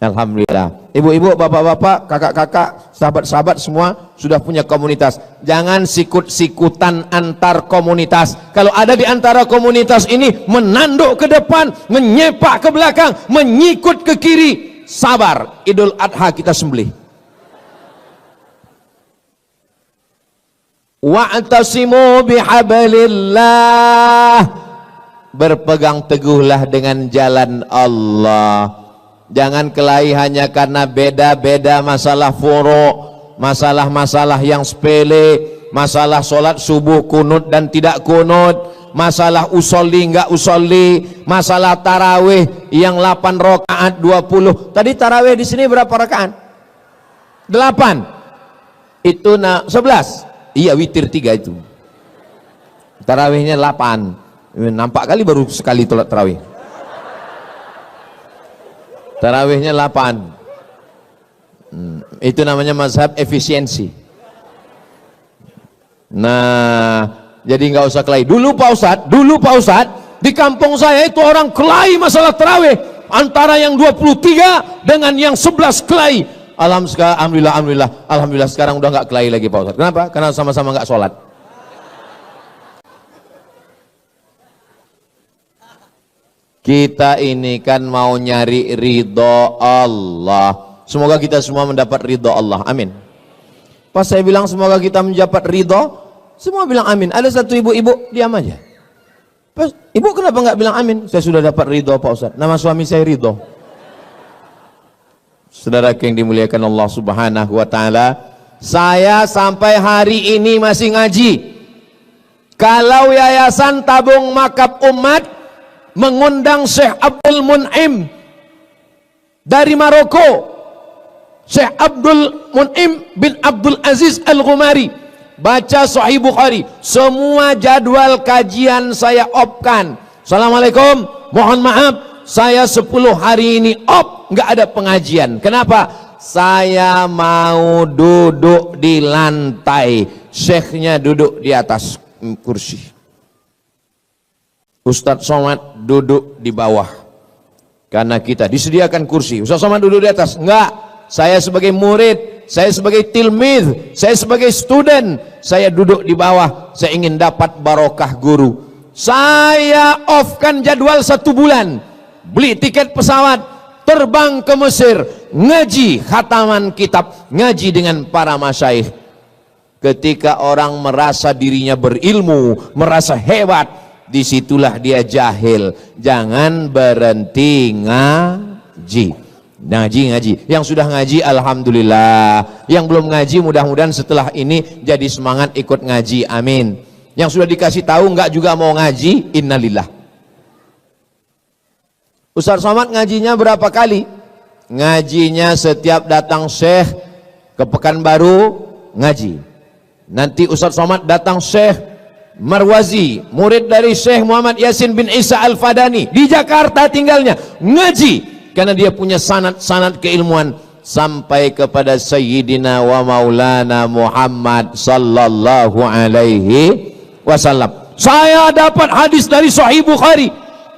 alhamdulillah. Ibu-ibu, bapak-bapak, kakak-kakak, sahabat-sahabat semua sudah punya komunitas. Jangan sikut-sikutan antar komunitas. Kalau ada di antara komunitas ini menanduk ke depan, menyepak ke belakang, menyikut ke kiri, sabar, Idul Adha kita sembelih. Wa'tasimu bihablillah. Berpegang teguhlah dengan jalan Allah. Jangan kelahi hanya karena beda-beda masalah furu', masalah-masalah yang sepele, masalah sholat subuh kunut dan tidak kunut, masalah usolli enggak usolli, masalah tarawih yang 8 rakaat 20. Tadi tarawih di sini berapa rakaat? 8. Itu 11. Iya, witir 3 itu. Tarawihnya 8. Nampak kali baru sekali sholat tarawih. Tarawihnya 8. Itu namanya mazhab efisiensi. Nah, jadi nggak usah kelahi. Dulu Pak Ustadz, di kampung saya itu orang kelahi masalah tarawih. Antara yang 23 dengan yang 11 kelahi. Alhamdulillah sekarang udah nggak kelahi lagi Pak Ustadz. Kenapa? Karena sama-sama nggak sholat. Kita ini kan mau nyari ridho Allah. Semoga kita semua mendapat ridho Allah. Amin. Pas saya bilang semoga kita mendapat ridho, semua bilang amin. Ada satu ibu-ibu diam aja. Pas, ibu kenapa nggak bilang amin? Saya sudah dapat ridho Pak Ustadz. Nama suami saya Ridho. Saudara yang dimuliakan Allah Subhanahu wa Ta'ala, saya sampai hari ini masih ngaji. Kalau Yayasan Tabung Makab Umat mengundang Syekh Abdul Mun'im dari Maroko, Syekh Abdul Mun'im bin Abdul Aziz Al-Ghumari, baca Sahih Bukhari, semua jadwal kajian saya opkan. Assalamualaikum, mohon maaf, saya 10 hari ini nggak ada pengajian. Kenapa? Saya mau duduk di lantai, syekhnya duduk di atas kursi, Ustadz Somad duduk di bawah. Karena kita disediakan kursi, Ustadz Somad duduk di atas. Enggak, saya sebagai murid, saya sebagai tilmid, saya sebagai student, saya duduk di bawah. Saya ingin dapat barokah guru. Saya off-kan jadwal 1 bulan, beli tiket pesawat, terbang ke Mesir, ngaji khataman kitab, ngaji dengan para masyaikh. Ketika orang merasa dirinya berilmu, merasa hebat, disitulah dia jahil. Jangan berhenti ngaji. Ngaji. Yang sudah ngaji alhamdulillah, yang belum ngaji mudah-mudahan setelah ini jadi semangat ikut ngaji, amin. Yang sudah dikasih tahu enggak juga mau ngaji, innalillah. Ustaz Somad ngajinya berapa kali? Ngajinya setiap datang Syekh ke Pekanbaru ngaji. Nanti Ustaz Somad datang Syekh Marwazi, murid dari Syekh Muhammad Yasin bin Isa Al-Fadani, di Jakarta tinggalnya, ngaji. Karena dia punya sanad keilmuan sampai kepada Sayyidina wa Maulana Muhammad sallallahu alaihi wasallam. Saya dapat hadis dari Sahih Bukhari.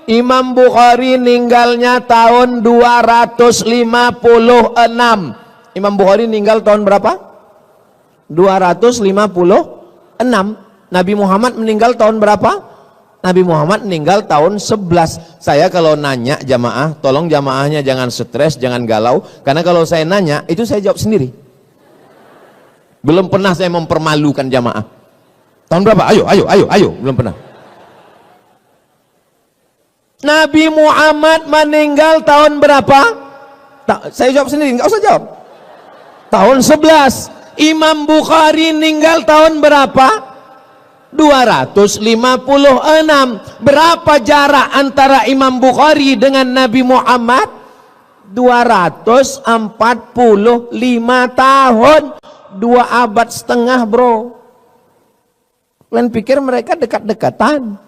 Imam Bukhari meninggalnya tahun 256. Imam Bukhari meninggal tahun berapa? 256. Nabi Muhammad meninggal tahun berapa? Nabi Muhammad meninggal tahun 11. Saya kalau nanya jamaah, tolong jamaahnya jangan stres, jangan galau. Karena kalau saya nanya, itu saya jawab sendiri. Belum pernah saya mempermalukan jamaah. Tahun berapa? Ayo. Belum pernah. Nabi Muhammad meninggal tahun berapa? Saya jawab sendiri, nggak usah jawab. Tahun 11. Imam Bukhari meninggal tahun berapa? 256. Berapa jarak antara Imam Bukhari dengan Nabi Muhammad? 245 tahun. 2 abad setengah, bro. Kalian pikir mereka dekat-dekatan?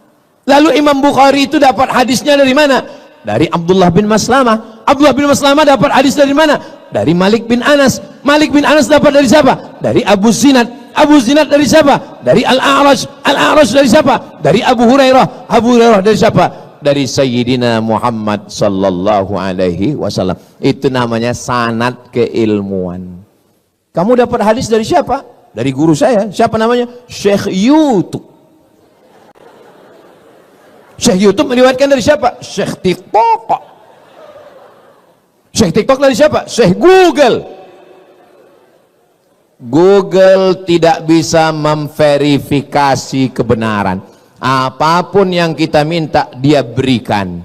Lalu Imam Bukhari itu dapat hadisnya dari mana? Dari Abdullah bin Maslamah. Abdullah bin Maslamah dapat hadis dari mana? Dari Malik bin Anas. Malik bin Anas dapat dari siapa? Dari Abu Zinad. Abu Zinad dari siapa? Dari Al-A'raj. Al-A'raj dari siapa? Dari Abu Hurairah. Abu Hurairah dari siapa? Dari Sayyidina Muhammad sallallahu alaihi wasallam. Itu namanya sanad keilmuan. Kamu dapat hadis dari siapa? Dari guru saya. Siapa namanya? Syekh YouTube. Syekh YouTube meriwayatkan dari siapa? Syekh TikTok. Syekh TikTok dari siapa? Syekh Google. Google tidak bisa memverifikasi kebenaran. Apapun yang kita minta dia berikan.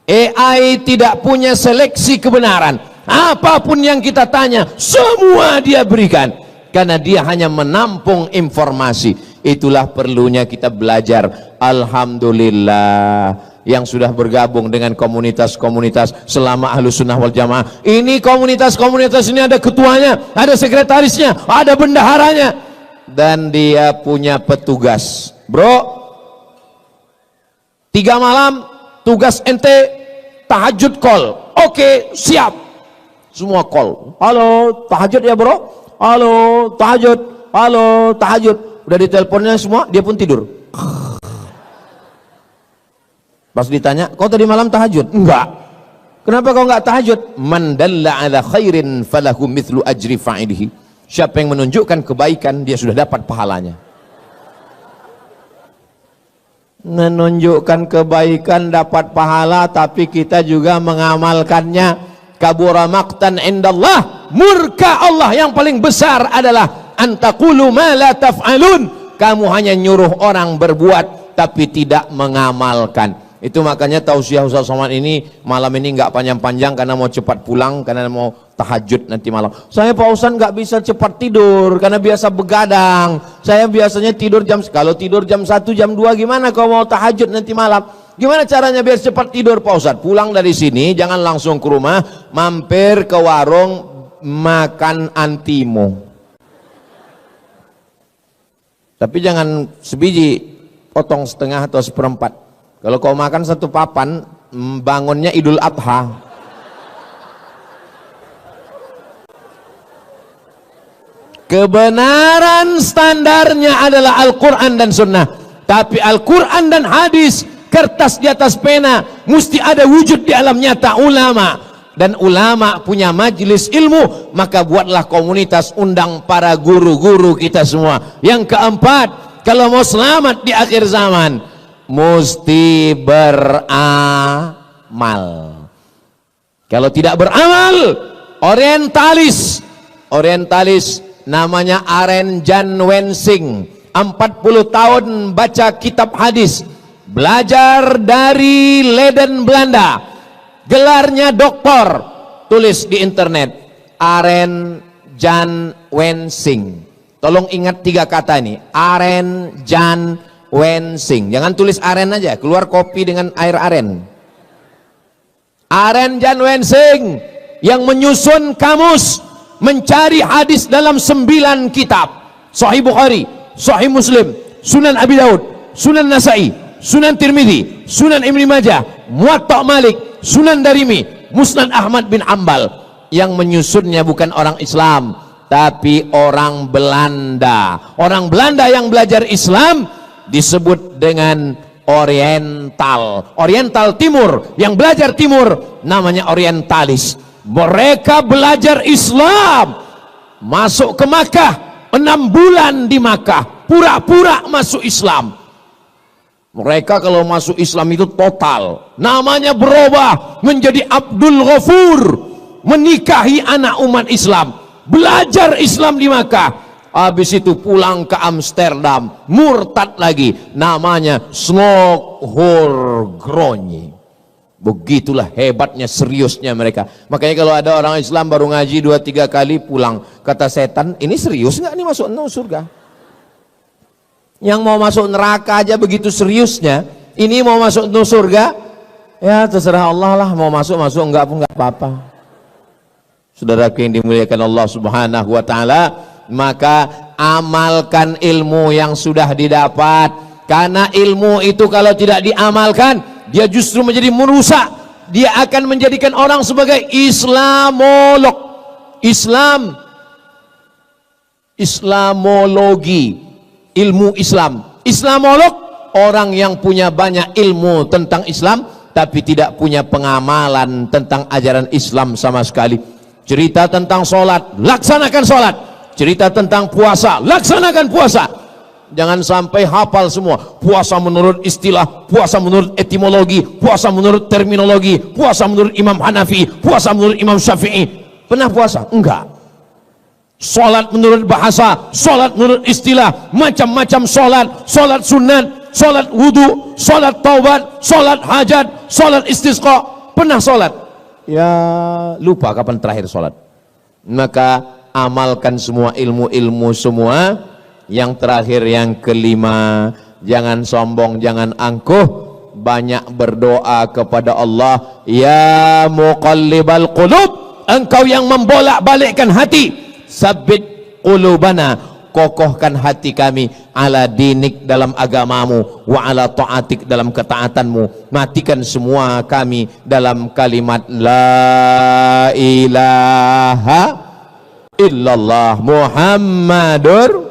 AI tidak punya seleksi kebenaran. Apapun yang kita tanya semua dia berikan. Karena dia hanya menampung informasi. Itulah perlunya kita belajar. Alhamdulillah yang sudah bergabung dengan komunitas-komunitas selama Ahlus Sunnah wal Jamaah. Ini komunitas-komunitas ini ada ketuanya, ada sekretarisnya, ada bendaharanya, dan dia punya petugas. Bro, 3 malam tugas ente tahajud call. Oke, siap. Semua call. Halo, tahajud ya bro? Halo, tahajud. Halo, tahajud. Udah diteleponnya semua, dia pun tidur. Pas ditanya, kau tadi malam tahajud? Enggak. Kenapa kau enggak tahajud? Man dalla ala khairin falahu mithlu ajri fa'ilihi. Siapa yang menunjukkan kebaikan, dia sudah dapat pahalanya. Menunjukkan kebaikan dapat pahala, tapi kita juga mengamalkannya. Kabura maqtan indallah. Murka Allah yang paling besar adalah antaqulu ma la taf'alun. Kamu hanya nyuruh orang berbuat tapi tidak mengamalkan. Itu makanya tausiah Ustaz Somad ini malam ini nggak panjang-panjang karena mau cepat pulang, karena mau tahajud nanti malam. Saya Pak Ustaz nggak bisa cepat tidur karena biasa begadang. Saya biasanya tidur kalau tidur jam 1 jam 2 gimana kalau mau tahajud nanti malam? Gimana caranya biar cepat tidur Pak Ustaz? Pulang dari sini jangan langsung ke rumah, mampir ke warung makan antimo. Tapi jangan sebiji, potong setengah atau seperempat. Kalau kau makan 1 papan, bangunnya Idul Adha. Kebenaran standarnya adalah Al-Quran dan Sunnah. Tapi Al-Quran dan hadis, kertas di atas pena, mesti ada wujud di alam nyata ulama. Dan ulama punya majelis ilmu, maka buatlah komunitas, undang para guru-guru kita semua. Yang keempat, kalau mau selamat di akhir zaman, mesti beramal. Kalau tidak beramal, Orientalis. Orientalis namanya Aren Jan Wensing, 40 tahun baca kitab hadis, belajar dari Leiden Belanda, gelarnya doktor, tulis di internet Aren Jan Wensing. Tolong ingat 3 kata ini, Aren Jan Wensing. Jangan tulis aren aja, keluar kopi dengan air aren. Aren Jan Wensing yang menyusun kamus mencari hadis dalam 9 kitab, Sahih Bukhari, Sahih Muslim, Sunan Abi Daud, Sunan Nasai, Sunan Tirmidzi, Sunan Ibnu Majah, Muwatta Malik, Sunan Darimi, Musnad Ahmad bin Ambal. Yang menyusunnya bukan orang Islam, tapi orang Belanda. Orang Belanda yang belajar Islam disebut dengan Oriental. Oriental Timur, yang belajar Timur namanya Orientalis. Mereka belajar Islam, masuk ke Makkah, 6 bulan di Makkah, pura-pura masuk Islam. Mereka kalau masuk Islam itu total, namanya berubah menjadi Abdul Ghafur, menikahi anak umat Islam, belajar Islam di Makkah, habis itu pulang ke Amsterdam, murtad lagi, namanya Snokholgronje. Begitulah hebatnya, seriusnya mereka. Makanya kalau ada orang Islam baru ngaji 2-3 kali pulang, kata setan, ini serius nggak nih masuk surga? Yang mau masuk neraka aja begitu seriusnya, ini mau masuk surga, ya terserah Allah lah, mau masuk enggak pun enggak apa-apa. Saudaraku yang dimuliakan Allah Subhanahu wa taala, maka amalkan ilmu yang sudah didapat, karena ilmu itu kalau tidak diamalkan dia justru menjadi merusak. Dia akan menjadikan orang sebagai Islamolog, Islamologi, ilmu Islam. Islamolog, orang yang punya banyak ilmu tentang Islam tapi tidak punya pengamalan tentang ajaran Islam sama sekali. Cerita tentang sholat, laksanakan sholat. Cerita tentang puasa, laksanakan puasa. Jangan sampai hafal semua. Puasa menurut istilah, puasa menurut etimologi, puasa menurut terminologi, puasa menurut Imam Hanafi, puasa menurut Imam Syafi'i. Pernah puasa? Enggak. Sholat menurut bahasa, sholat menurut istilah, macam-macam sholat, sholat sunat, sholat wudu, sholat taubat, sholat hajat, sholat istisqa. Pernah sholat? Ya lupa kapan terakhir sholat. Maka amalkan semua ilmu-ilmu semua. Yang terakhir, yang kelima, jangan sombong, jangan angkuh, banyak berdoa kepada Allah. Ya muqallibal qulub, engkau yang membolak-balikkan hati, sabbit qulubana, kokohkan hati kami, ala dinik, dalam agamamu, wa ala ta'atik, dalam ketaatanmu. Matikan semua kami dalam kalimat la ilaha illallah Muhammadur.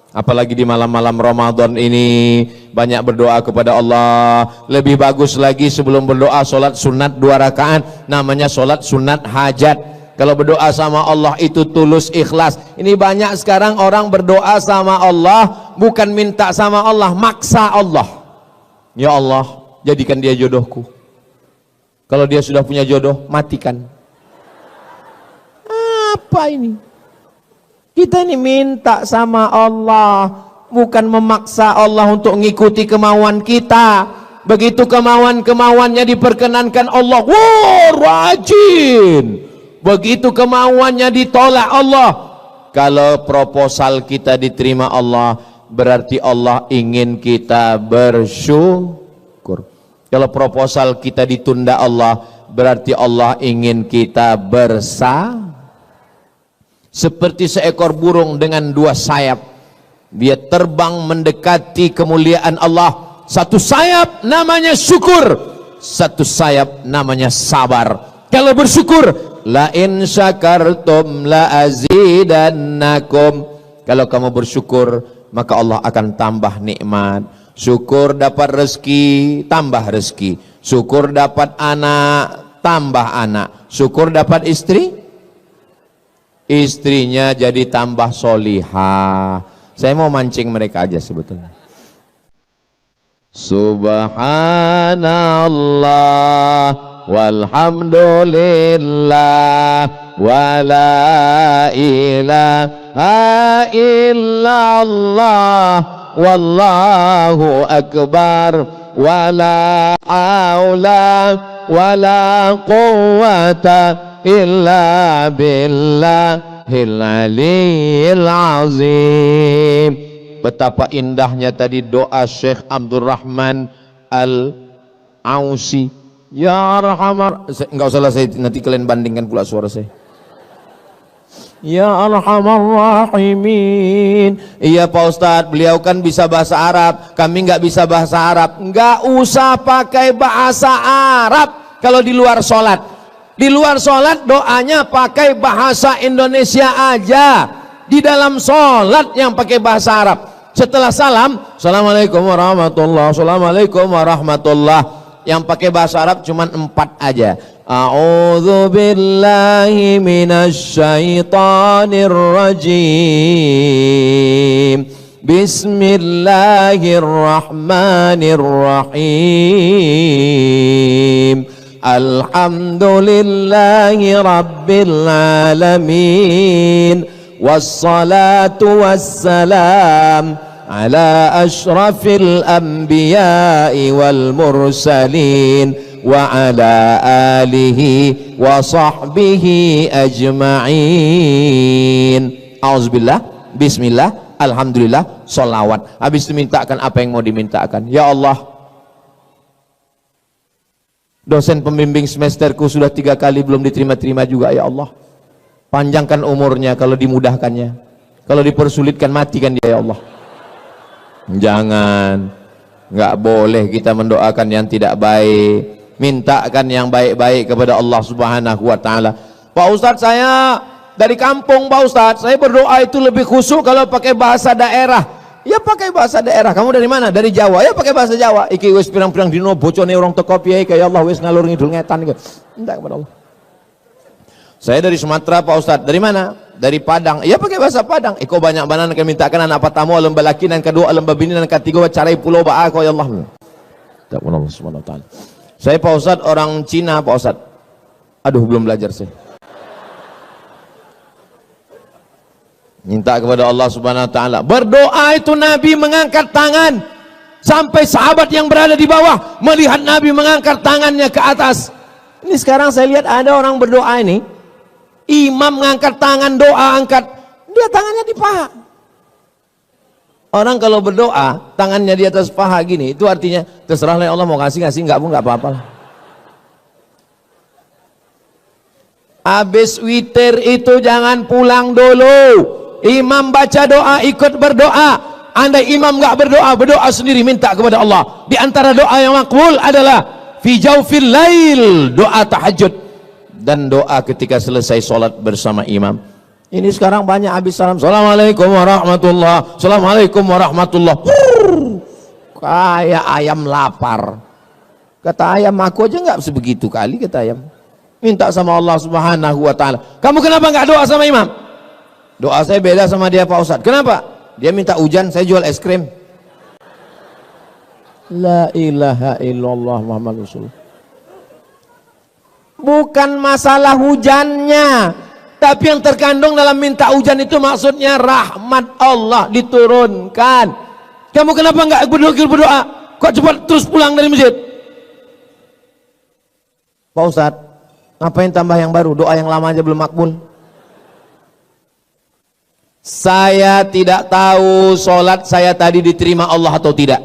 Apalagi di malam-malam Ramadan ini banyak berdoa kepada Allah. Lebih bagus lagi sebelum berdoa sholat sunat 2 rakaat, namanya sholat sunat hajat. Kalau berdoa sama Allah itu tulus, ikhlas. Ini banyak sekarang orang berdoa sama Allah bukan minta sama Allah, maksa Allah. Ya Allah, jadikan dia jodohku. Kalau dia sudah punya jodoh, matikan. Apa ini? Kita ini minta sama Allah, bukan memaksa Allah untuk mengikuti kemauan kita. Begitu kemauan-kemauannya diperkenankan Allah, wah rajin. Begitu kemauannya ditolak Allah. Kalau proposal kita diterima Allah, berarti Allah ingin kita bersyukur. Kalau proposal kita ditunda Allah, berarti Allah ingin kita bersabar. Seperti seekor burung dengan 2 sayap, dia terbang mendekati kemuliaan Allah. Satu sayap namanya syukur, satu sayap namanya sabar. Kalau bersyukur, la in syakartum la azidannakum. Kalau kamu bersyukur, maka Allah akan tambah nikmat. Syukur dapat rezeki, tambah rezeki. Syukur dapat anak, tambah anak. Syukur dapat istri, istrinya jadi tambah solihah. Saya mau mancing mereka aja sebetulnya. Subhanallah walhamdulillah wa la ilaha illallah wallahu akbar wa la haula wa la quwwata illa billahil aliyyil azim. Betapa indahnya tadi doa Syekh Abdurrahman Al-Ausi. Ya Arhamar, enggak usah lah, saya nanti kalian bandingkan pula suara saya. Ya Arhamar Rahimin. Iya Pak Ustadz, beliau kan bisa bahasa Arab, kami nggak bisa bahasa Arab. Nggak usah pakai bahasa Arab kalau di luar sholat. Di luar sholat doanya pakai bahasa Indonesia aja. Di dalam sholat yang pakai bahasa Arab. Setelah salam, Assalamualaikum warahmatullah, Assalamualaikum warahmatullah. Yang pakai bahasa Arab cuma 4 aja. A'udzu billahi minasyaitonir rajim. Bismillahirrahmanirrahim. Alhamdulillahi rabbil alamin. Wassalatu wassalam ala ashrafil anbiya'i wal mursalin wa ala alihi wa sahbihi ajma'in. Auzubillah, bismillah, alhamdulillah, sholawat. Habis dimintakan apa yang mau dimintakan. Ya Allah, dosen pembimbing semesterku sudah 3 kali belum diterima-terima juga. Ya Allah, panjangkan umurnya kalau dimudahkannya, kalau dipersulitkan matikan dia. Ya Allah, jangan, nggak boleh kita mendoakan yang tidak baik. Mintakan yang baik-baik kepada Allah Subhanahu wa ta'ala. Pak Ustadz, saya dari kampung Pak Ustadz, saya berdoa itu lebih khusyuk kalau pakai bahasa daerah. Ya pakai bahasa daerah. Kamu dari mana? Dari Jawa. Ya pakai bahasa Jawa. Iki wis pirang-pirang dino bocone orang teko piye kaya Allah wis ngalur ngidul ngetan iki. Minta kepada Allah. Saya dari Sumatera Pak Ustadz. Dari mana? Dari Padang. Ya pakai bahasa Padang. Iko banyak banan kami mintakan anak pertama alam balaki dan kedua alam babini dan ketiga carai pulau ba'a kaya Allah. Tak Allah Subhanahu wa ta'ala. Saya Pak Ustadz orang Cina Pak Ustadz. Aduh belum belajar saya. Minta kepada Allah Subhanahu wa ta'ala. Berdoa itu Nabi mengangkat tangan sampai sahabat yang berada di bawah melihat Nabi mengangkat tangannya ke atas. Ini sekarang saya lihat ada orang berdoa ini, imam mengangkat tangan doa, angkat, dia tangannya di paha. Orang kalau berdoa tangannya di atas paha gini, itu artinya terserahlah Allah mau kasih enggak pun enggak apa-apa. Habis witir itu jangan pulang dulu. Imam baca doa ikut berdoa. Andai imam enggak berdoa, berdoa sendiri minta kepada Allah. Di antara doa yang makbul adalah fi jaufil lail, doa tahajud dan doa ketika selesai sholat bersama imam. Ini sekarang banyak habis salam, Assalamualaikum warahmatullah, Assalamualaikum warahmatullah. Kayak ayam lapar. Kata ayam, aku aja nggak sebegitu kali, kata ayam. Minta sama Allah Subhanahu wa ta'ala. Kamu kenapa nggak doa sama imam? Doa saya beda sama dia Pak Ustadz. Kenapa? Dia minta hujan, saya jual es krim. La ilaha illallah Muhammad Rasulullah. Bukan masalah hujannya, tapi yang terkandung dalam minta hujan itu maksudnya rahmat Allah diturunkan. Kamu kenapa enggak berdoa? Kok cepat terus pulang dari masjid? Pak Ustadz, ngapain tambah yang baru? Doa yang lama aja belum makbul. Saya tidak tahu sholat saya tadi diterima Allah atau tidak.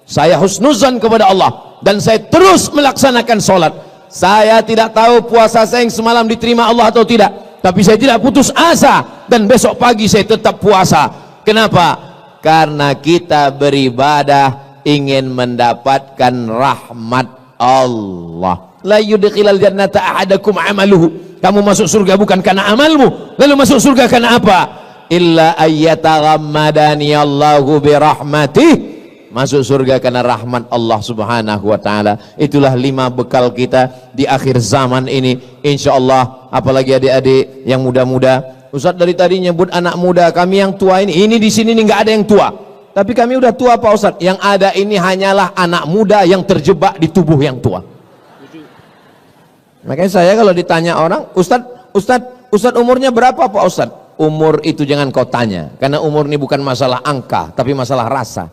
Saya husnuzan kepada Allah dan saya terus melaksanakan sholat. Saya tidak tahu puasa saya yang semalam diterima Allah atau tidak, tapi saya tidak putus asa dan besok pagi saya tetap puasa. Kenapa? Karena kita beribadah ingin mendapatkan rahmat Allah. La yudkhilal jannata ahadakum amaluhu. Kamu masuk surga bukan karena amalmu. Lalu masuk surga karena apa? Illa ayyataghammadani Allahu birahmatih. Masuk surga karena rahmat Allah Subhanahu wa ta'ala. Itulah 5 bekal kita di akhir zaman ini, insya Allah. Apalagi adik-adik yang muda-muda. Ustadz dari tadi nyebut anak muda, kami yang tua ini di sini nggak ada yang tua, tapi kami udah tua Pak Ustadz. Yang ada ini hanyalah anak muda yang terjebak di tubuh yang tua. Makanya saya kalau ditanya orang, Ustadz umurnya berapa Pak Ustadz? Umur itu jangan kau tanya, karena umur ini bukan masalah angka, tapi masalah rasa.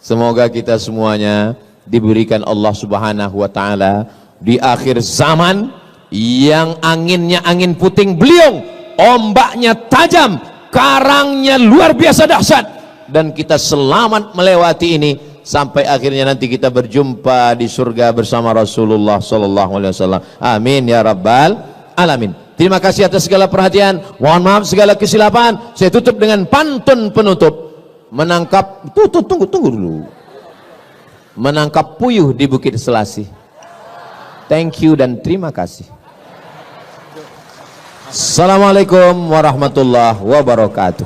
Semoga kita semuanya diberikan Allah Subhanahu wa Ta'ala di akhir zaman yang anginnya angin puting beliung, ombaknya tajam, karangnya luar biasa dahsyat, dan kita selamat melewati ini sampai akhirnya nanti kita berjumpa di surga bersama Rasulullah sallallahu alaihi wasallam. Amin ya rabbal alamin. Terima kasih atas segala perhatian. Mohon maaf segala kesilapan. Saya tutup dengan pantun penutup. Tunggu dulu. Menangkap puyuh di Bukit Selasih. Thank you dan terima kasih. Assalamualaikum warahmatullahi wabarakatuh.